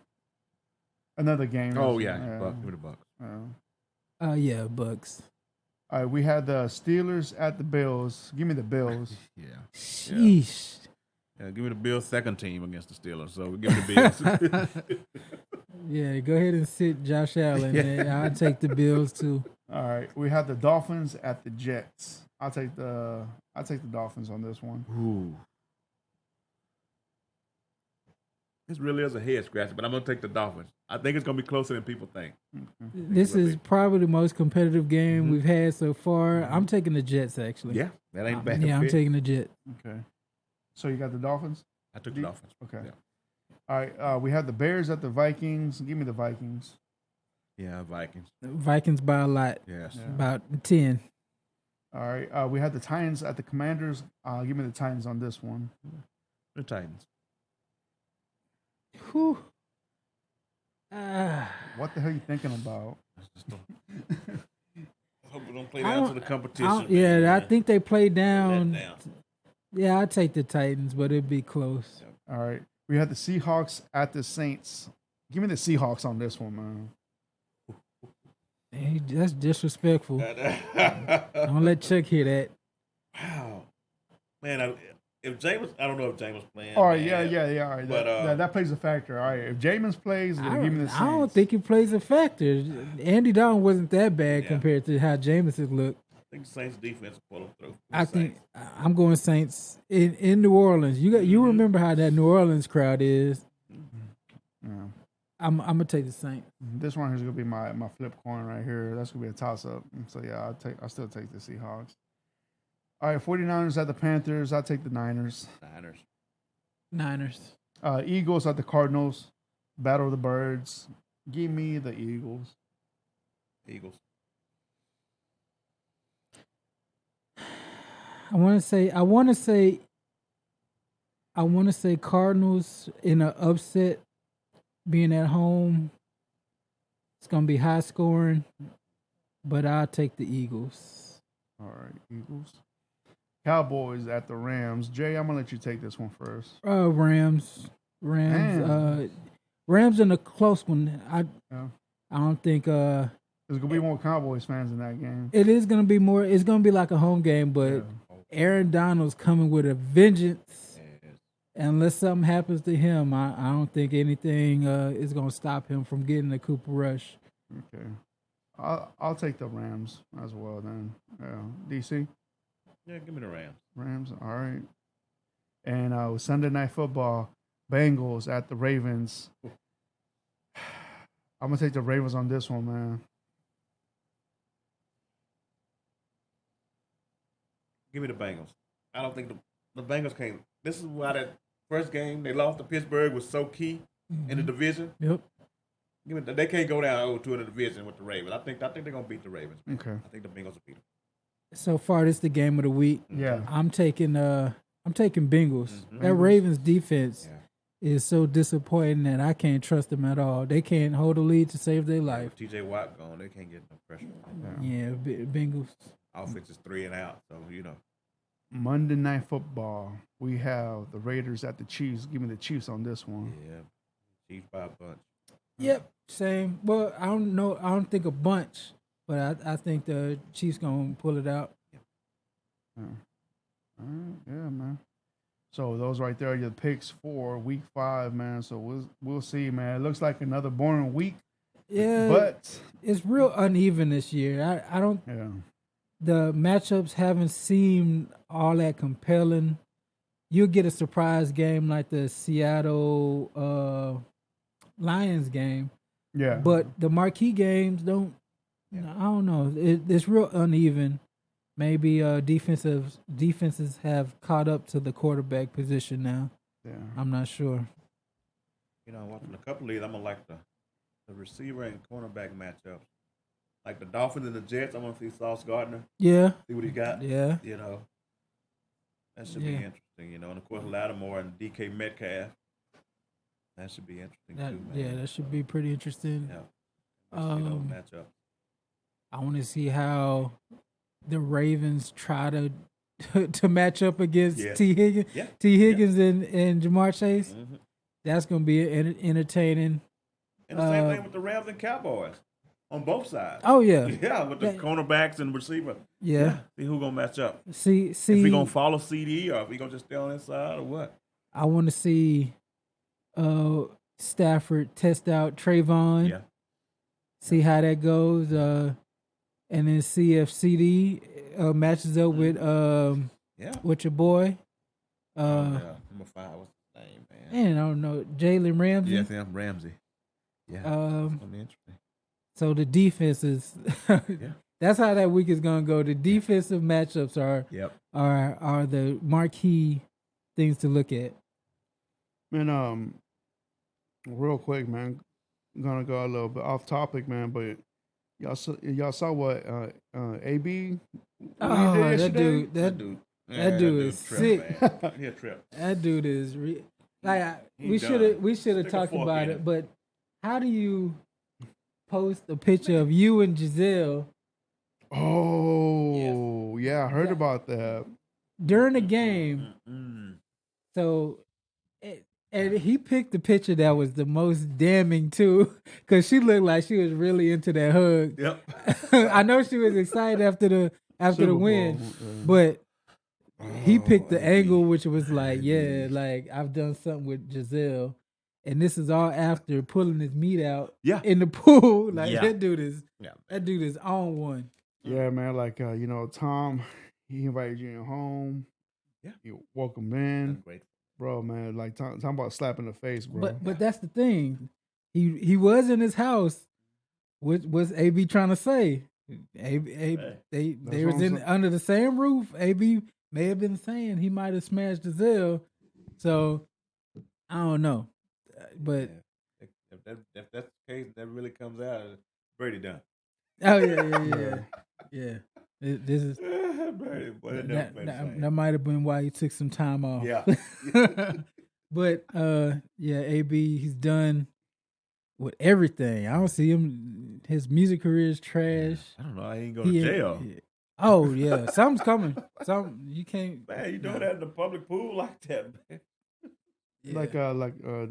Another game. Oh, yeah. Give me the Bucks. Yeah, Bucks. All right. We had the Steelers at the Bills. Give me the Bills. Yeah. Sheesh. Yeah, give me the Bills' second team against the Steelers. So give me the Bills. Yeah, go ahead and sit Josh Allen. Man. I'll take the Bills too. All right. We have the Dolphins at the Jets. I'll take the Dolphins on this one. Ooh. This really is a head scratcher, but I'm gonna take the Dolphins. I think it's gonna be closer than people think. This is probably the most competitive game we've had so far. I'm taking the Jets actually. Yeah, that ain't bad. Yeah, I'm taking the Jets. Okay. So you got the Dolphins? I took the Dolphins. Okay. Yeah. All right. We have the Bears at the Vikings. Give me the Vikings. Yeah, Vikings. Vikings by a lot. Yes. Yeah. About 10. All right. We have the Titans at the Commanders. Give me the Titans on this one. The Titans. Whew. What the hell are you thinking about? Hope we don't play down to the competition. Yeah, I think they play down. Yeah, I'll take the Titans, but it'd be close. All right. We have the Seahawks at the Saints. Give me the Seahawks on this one, man. Hey, that's disrespectful. Don't let Chuck hear that. Wow. Man, if James, I don't know if James playing. All right, yeah. All right, But, that plays a factor. All right, if Jameis plays, then give me the Saints. I don't think he plays a factor. Andy Dalton wasn't that bad compared to how Jameis has looked. I think Saints defense will pull them through. I think I'm going Saints in New Orleans. You remember how that New Orleans crowd is. Yeah. I'm gonna take the Saints. This one is gonna be my flip coin right here. That's gonna be a toss up. So yeah, I still take the Seahawks. All right, 49ers at the Panthers. I'll take the Niners. Niners. Eagles at the Cardinals. Battle of the Birds. Give me the Eagles. Eagles. I want to say Cardinals in an upset, being at home. It's gonna be high scoring, but I'll take the Eagles. All right, Eagles. Cowboys at the Rams. Jay, I'm gonna let you take this one first. Rams. Rams in a close one. I don't think there's gonna be more Cowboys fans in that game. It is gonna be more. It's gonna be like a home game, but Aaron Donald's coming with a vengeance. Unless something happens to him, I don't think anything is gonna stop him from getting the Cooper Rush. Okay, I'll take the Rams as well then. DC. Yeah, give me the Rams. Rams, all right. And with Sunday Night Football, Bengals at the Ravens. I'm gonna take the Ravens on this one, man. Give me the Bengals. I don't think the Bengals can't. This is why that first game they lost to Pittsburgh was so key in the division. Yep. They can't go down 0-2 in the division with the Ravens. I think they're gonna beat the Ravens. Man. Okay. I think the Bengals will beat them. So far, this is the game of the week. Yeah. I'm taking Bengals. That Ravens defense is so disappointing that I can't trust them at all. They can't hold a lead to save their life. TJ Watt gone, they can't get no pressure. Yeah, Bengals. Offense is 3 and out, so Monday Night Football. We have the Raiders at the Chiefs. Give me the Chiefs on this one. Yeah, Chiefs by a bunch. Yep, same. Well, I don't know. I don't think a bunch, but I think the Chiefs gonna pull it out. Yeah. All right, yeah, man. So those right there are your picks for Week 5, man. So we'll see, man. It looks like another boring week, Yeah, but it's real uneven this year. I don't. yeah, The matchups haven't seemed all that compelling. You'll get a surprise game like the Seattle Lions game, yeah, but the marquee games don't. I don't know. It's real uneven. Maybe defenses have caught up to the quarterback position now. yeah. I'm not sure. You know, watching a couple of these, I'm gonna like the receiver and cornerback matchups. Like the Dolphins and the Jets, I want to see Sauce Gardner, Yeah, see what he got. yeah, You know, that should be interesting. You know, and of course Lattimore and DK Metcalf, that should be interesting too, man. yeah. That should be pretty interesting. Yeah, let's see those matchups. I want to see how the Ravens try to match up against T. Higgins, and Jamar Chase. Mm-hmm. That's going to be entertaining. And the same thing with the Rams and Cowboys on both sides. Oh yeah, yeah, with the cornerbacks and receiver. Yeah. See who's gonna match up. See, if we gonna follow CD or if we gonna just stay on his side or what? I want to see Stafford test out Trayvon. Yeah. See how that goes. And then see if CD matches up with your boy. Number 5, what's his name, man? Man, I don't know. Jalen Ramsey. Yes, Ramsey. Yeah. It's gonna be interesting. So the defense is that's how that week is gonna go. The defensive matchups are the marquee things to look at. Man, real quick, man. I'm gonna go a little bit off topic, man, but y'all saw what AB? Oh, that dude is sick. He a trip. That dude is we should have talked about it, but how do you post a picture of you and Giselle? Oh, yeah, I heard about that during the game. So, and he picked the picture that was the most damning too, because she looked like she was really into that hug. Yep. I know she was excited after the win, but he picked the angle which was like, like I've done something with Giselle, and this is all after pulling his meat out in the pool. Like that dude is on one. Yeah, man. Like Tom, he invited you in home. Yeah, you welcome in. That's great. Bro, man, like talking about slapping the face, bro. But that's the thing. He was in his house. What was AB trying to say? They was under the same roof. AB may have been saying he might have smashed Giselle. So I don't know. But if that's the case, that really comes out. Brady done. Oh yeah. This is Brady, boy, that might have been why he took some time off. Yeah. But AB, he's done with everything. I don't see him. His music career is trash. I don't know. I ain't going to jail. Oh yeah, something's coming. You can't. Man, you doing that in the public pool like that, man? Yeah.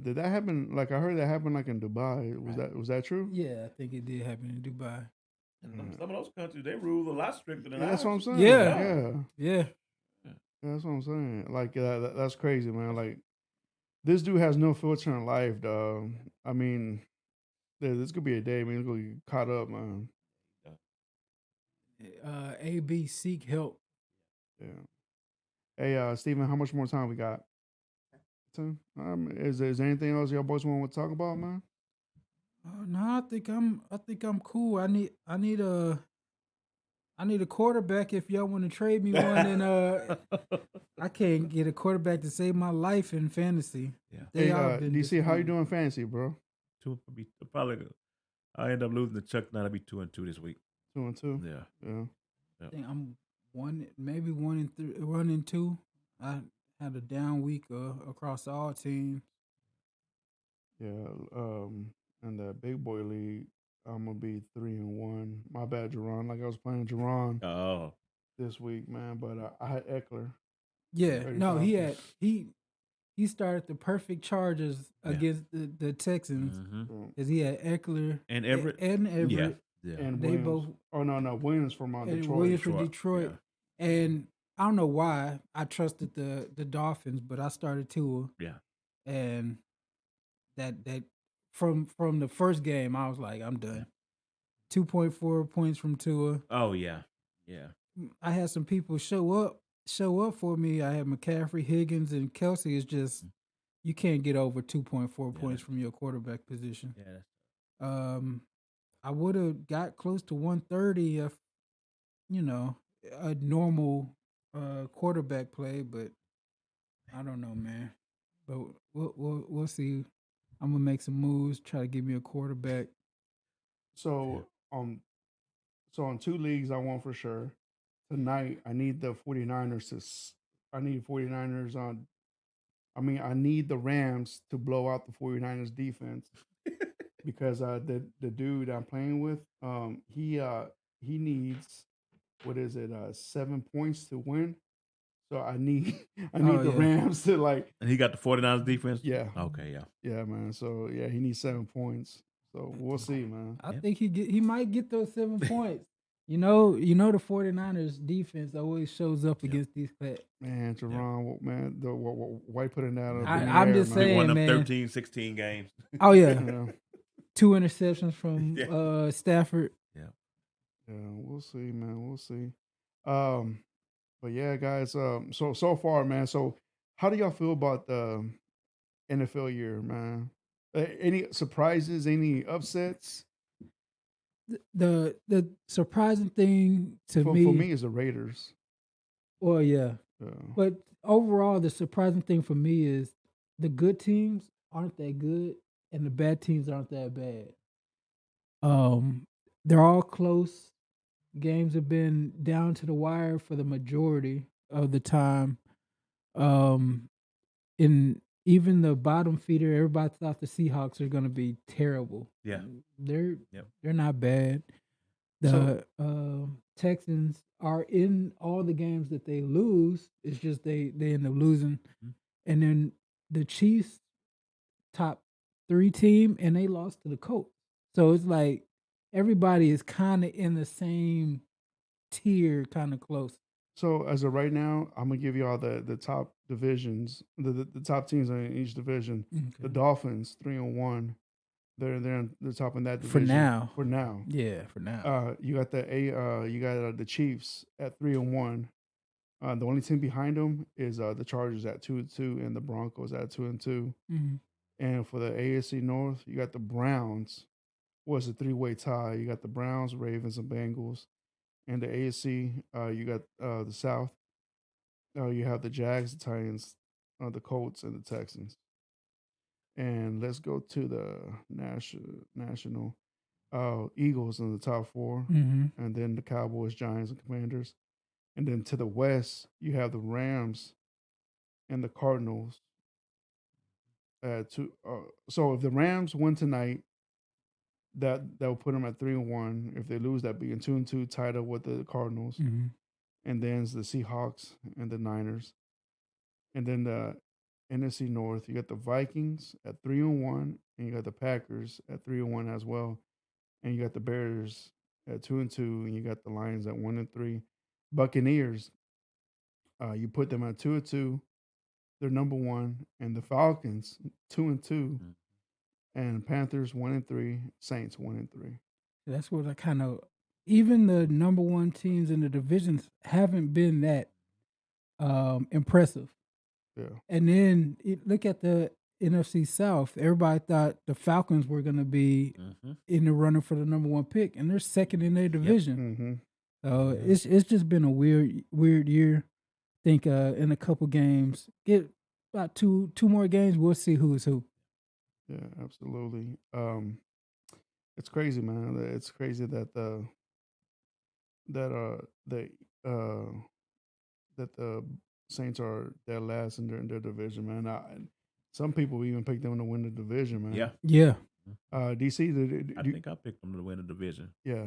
Did that happen? Like I heard that happened like in Dubai. Was that true? Yeah, I think it did happen in Dubai. Some of those countries, they rule a lot stricter than ours. That's what I'm saying. Yeah. That's what I'm saying. Like that's crazy, man. Like this dude has no filter in life, dog. I mean, this could be a day, man. He's gonna get caught up, man. AB, seek help. Yeah. Hey, Steven, how much more time we got? Is there anything else y'all boys want to talk about, man? No, I think I'm cool. I need a quarterback if y'all want to trade me one, and I can't get a quarterback to save my life in fantasy. Yeah. Hey, DC, how you doing fantasy, bro? Probably. I end up losing to Chuck. Now I'll be 2-2 this week. 2-2. Yeah. I think I'm 1-2. I had a down week across all teams. Yeah. In the big boy league, I'm gonna be 3-1. My bad, Jerron. Like I was playing Jerron this week, man. But I had Eckler. Yeah, no, he he started the perfect charges against the Texans because he had Eckler and Everett. and Everett. Yeah. And They Williams. both. Oh no, Williams from And Detroit. Williams from Detroit. Yeah. And I don't know why I trusted the Dolphins, but I started Tua. Yeah. And that from the first game, I was like, I'm done. 2.4 points from Tua. Oh yeah. Yeah. I had some people show up for me. I had McCaffrey, Higgins, and Kelsey. It's just you can't get over 2.4 points from your quarterback position. Yeah. I would have got close to 130 if a normal quarterback play, but I don't know, man. But we'll see. I'm gonna make some moves, try to give me a quarterback. So so on 2 leagues I won for sure. Tonight I need the 49ers I need 49ers on I need the Rams to blow out the 49ers defense because the dude I'm playing with he needs what is it 7 points to win. So I need the Rams to like. And he got the 49ers defense? Yeah. Okay, yeah. Yeah, man. So yeah, he needs 7 points. So we'll see, man. I think he might get those 7 points. You know the 49ers defense always shows up against these fat. Man, Jerron, man, why putting that up? I'm just saying, won them man. 13, 16 games. Oh yeah. 2 interceptions from Stafford. Yeah. Yeah, we'll see, man. We'll see. But yeah, guys. So far, man. So, how do y'all feel about the NFL year, man? Any surprises? Any upsets? The surprising thing for me is the Raiders. Well, yeah. But overall, the surprising thing for me is the good teams aren't that good, and the bad teams aren't that bad. They're all close. Games have been down to the wire for the majority of the time. In even the bottom feeder, everybody thought the Seahawks are going to be terrible. Yeah, they're not bad. The Texans are in all the games that they lose. It's just they end up losing, and then the Chiefs top 3 team, and they lost to the Colts. So it's like everybody is kind of in the same tier, kind of close. So as of right now, I'm gonna give you all the top divisions, the top teams in each division. Okay. The Dolphins 3-1. They're in the top in that division For now. Yeah, for now. You got the Chiefs at 3-1. The only team behind them is the Chargers at 2-2 and the Broncos at 2-2. Mm-hmm. And for the AFC North, you got the Browns. Was a 3-way tie. You got the Browns, Ravens, and Bengals. And the AFC, you got the South. You have the Jags, the Titans, the Colts, and the Texans. And let's go to the national Eagles in the top 4, and then the Cowboys, Giants, and Commanders. And then to the West, you have the Rams and the Cardinals. So if the Rams win tonight, that will put them at 3-1. If they lose, that being 2-2, tied up with the Cardinals. Mm-hmm. And then it's the Seahawks and the Niners. And then the NFC North, you got the Vikings at 3-1, and you got the Packers at 3-1 as well. And you got the Bears at 2-2, and you got the Lions at 1-3. Buccaneers, you put them at 2-2. They're number 1, and the Falcons 2-2, and Panthers 1-3, Saints 1-3. That's what I kind of. Even the number 1 teams in the divisions haven't been that impressive. Yeah. And then look at the NFC South. Everybody thought the Falcons were going to be in the running for the number 1 pick, and they're second in their division. So it's just been a weird year. I think in a couple games, get about two more games, we'll see who's who. Yeah, absolutely. It's crazy, man. It's crazy that the Saints are dead last in their division, man. Some people even picked them to win the division, man. Yeah. DC, I think I picked them to win the division. Yeah.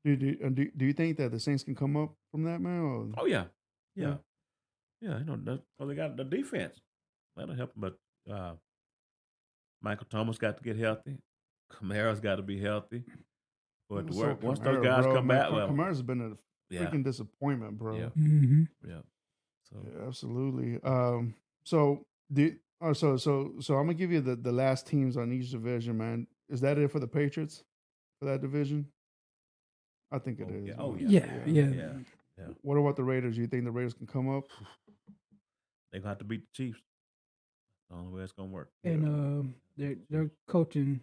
Do you think that the Saints can come up from that, man? Oh yeah. You know, they got the defense. That'll help him. But Michael Thomas got to get healthy. Kamara's got to be healthy for it to work. Once those guys come back, Kamara's been a freaking disappointment, bro. Yeah. Mm-hmm. Yeah. So yeah, absolutely. So I'm gonna give you the last teams on each division, man. Is that it for the Patriots for that division? I think it is. Yeah. Oh Yeah. What about the Raiders? Do you think the Raiders can come up? They're gonna have to beat the Chiefs. That's the only way it's gonna work. And their coaching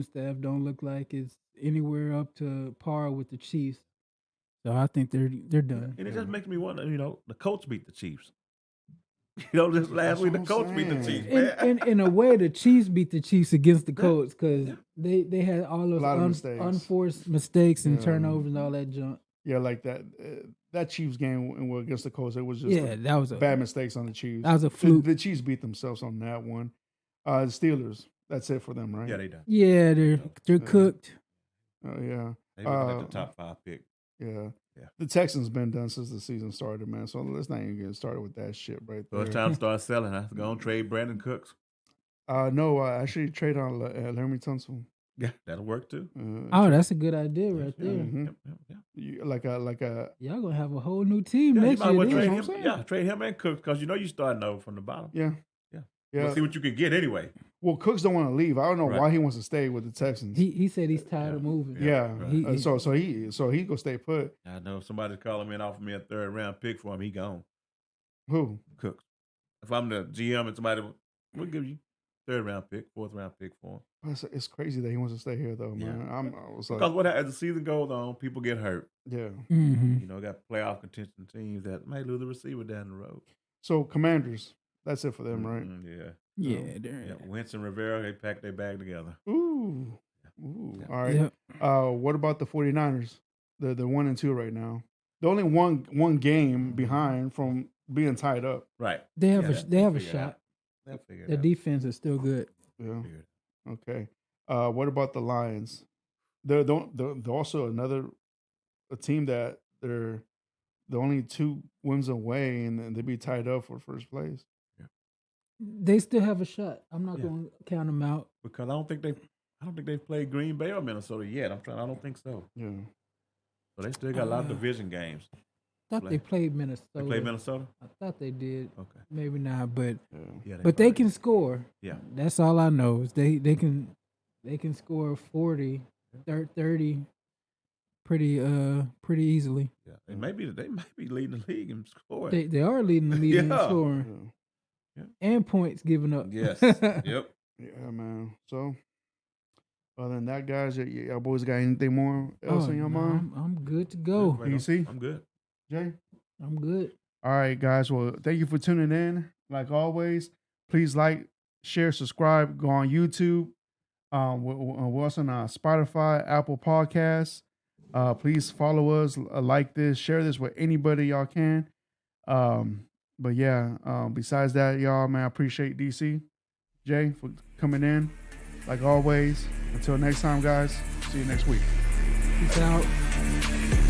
staff don't look like it's anywhere up to par with the Chiefs. So I think they're done. And it just makes me wonder. The Colts beat the Chiefs. Just last week the Colts beat the Chiefs. In a way, the Chiefs beat the Chiefs against the Colts because they had all those unforced mistakes and turnovers and all that junk. Yeah, like that Chiefs game against the Colts, it was just that was bad mistakes on the Chiefs. That was a fluke. The Chiefs beat themselves on that one. The Steelers, that's it for them, right? Yeah, they done. Yeah, they're cooked. Oh yeah, they were at the top 5 pick. Yeah. The Texans been done since the season started, man. So let's not even get started with that shit right there. So it's time to start selling. I have to go and trade Brandon Cooks. No, I actually trade on Laremy Tunsil. Yeah, that'll work too. That's a good idea right there. Mm-hmm. Yep. Like a y'all gonna have a whole new team you next might well year. trade him. Trade him and Cooks because you starting over from the bottom. Yeah. We'll see what you can get anyway. Well, Cooks don't want to leave. I don't know why he wants to stay with the Texans. He said he's tired of moving. Yeah. So he gonna stay put. I know if somebody's calling me and offering me a 3rd round pick for him, he gone. Who? Cooks. If I'm the GM and somebody will give you 3rd round pick, 4th round pick for him. It's crazy that he wants to stay here though, man. I was like, because as the season goes on, people get hurt. Yeah. Mm-hmm. Got playoff contention teams that might lose a receiver down the road. So Commanders, that's it for them, right? Yeah. Wentz and Rivera, they packed their bag together. Ooh. Yeah. All right. Yep. What about the 49ers? They're 1-2 right now. They're only one game behind from being tied up. Right. They have a shot. The defense is still good. Yeah. Okay. What about the Lions? They're also a team that they're only 2 wins away and they be tied up for first place. They still have a shot. I'm not going to count them out because I don't think they've played Green Bay or Minnesota yet. I don't think so. Yeah. So they still got a lot of division games. I thought they played Minnesota. They played Minnesota? I thought they did. Okay. Maybe not, but they can score. Yeah. That's all I know is they can score 40, 30 pretty easily. Yeah. They might be leading the league in scoring. They are leading the league in scoring. Yeah. And points given up. Yes. Yep. Yeah, man. So, other than that, guys, y'all boys got anything more else on your mind? I'm good to go. You see? I'm good. Jay? I'm good. All right, guys. Well, thank you for tuning in. Like always, please like, share, subscribe, go on YouTube. We're also on Spotify, Apple Podcasts. Please follow us, like this, share this with anybody y'all can. But yeah, besides that, y'all, man, I appreciate DC, Jay, for coming in. Like always, until next time, guys, see you next week. Peace out.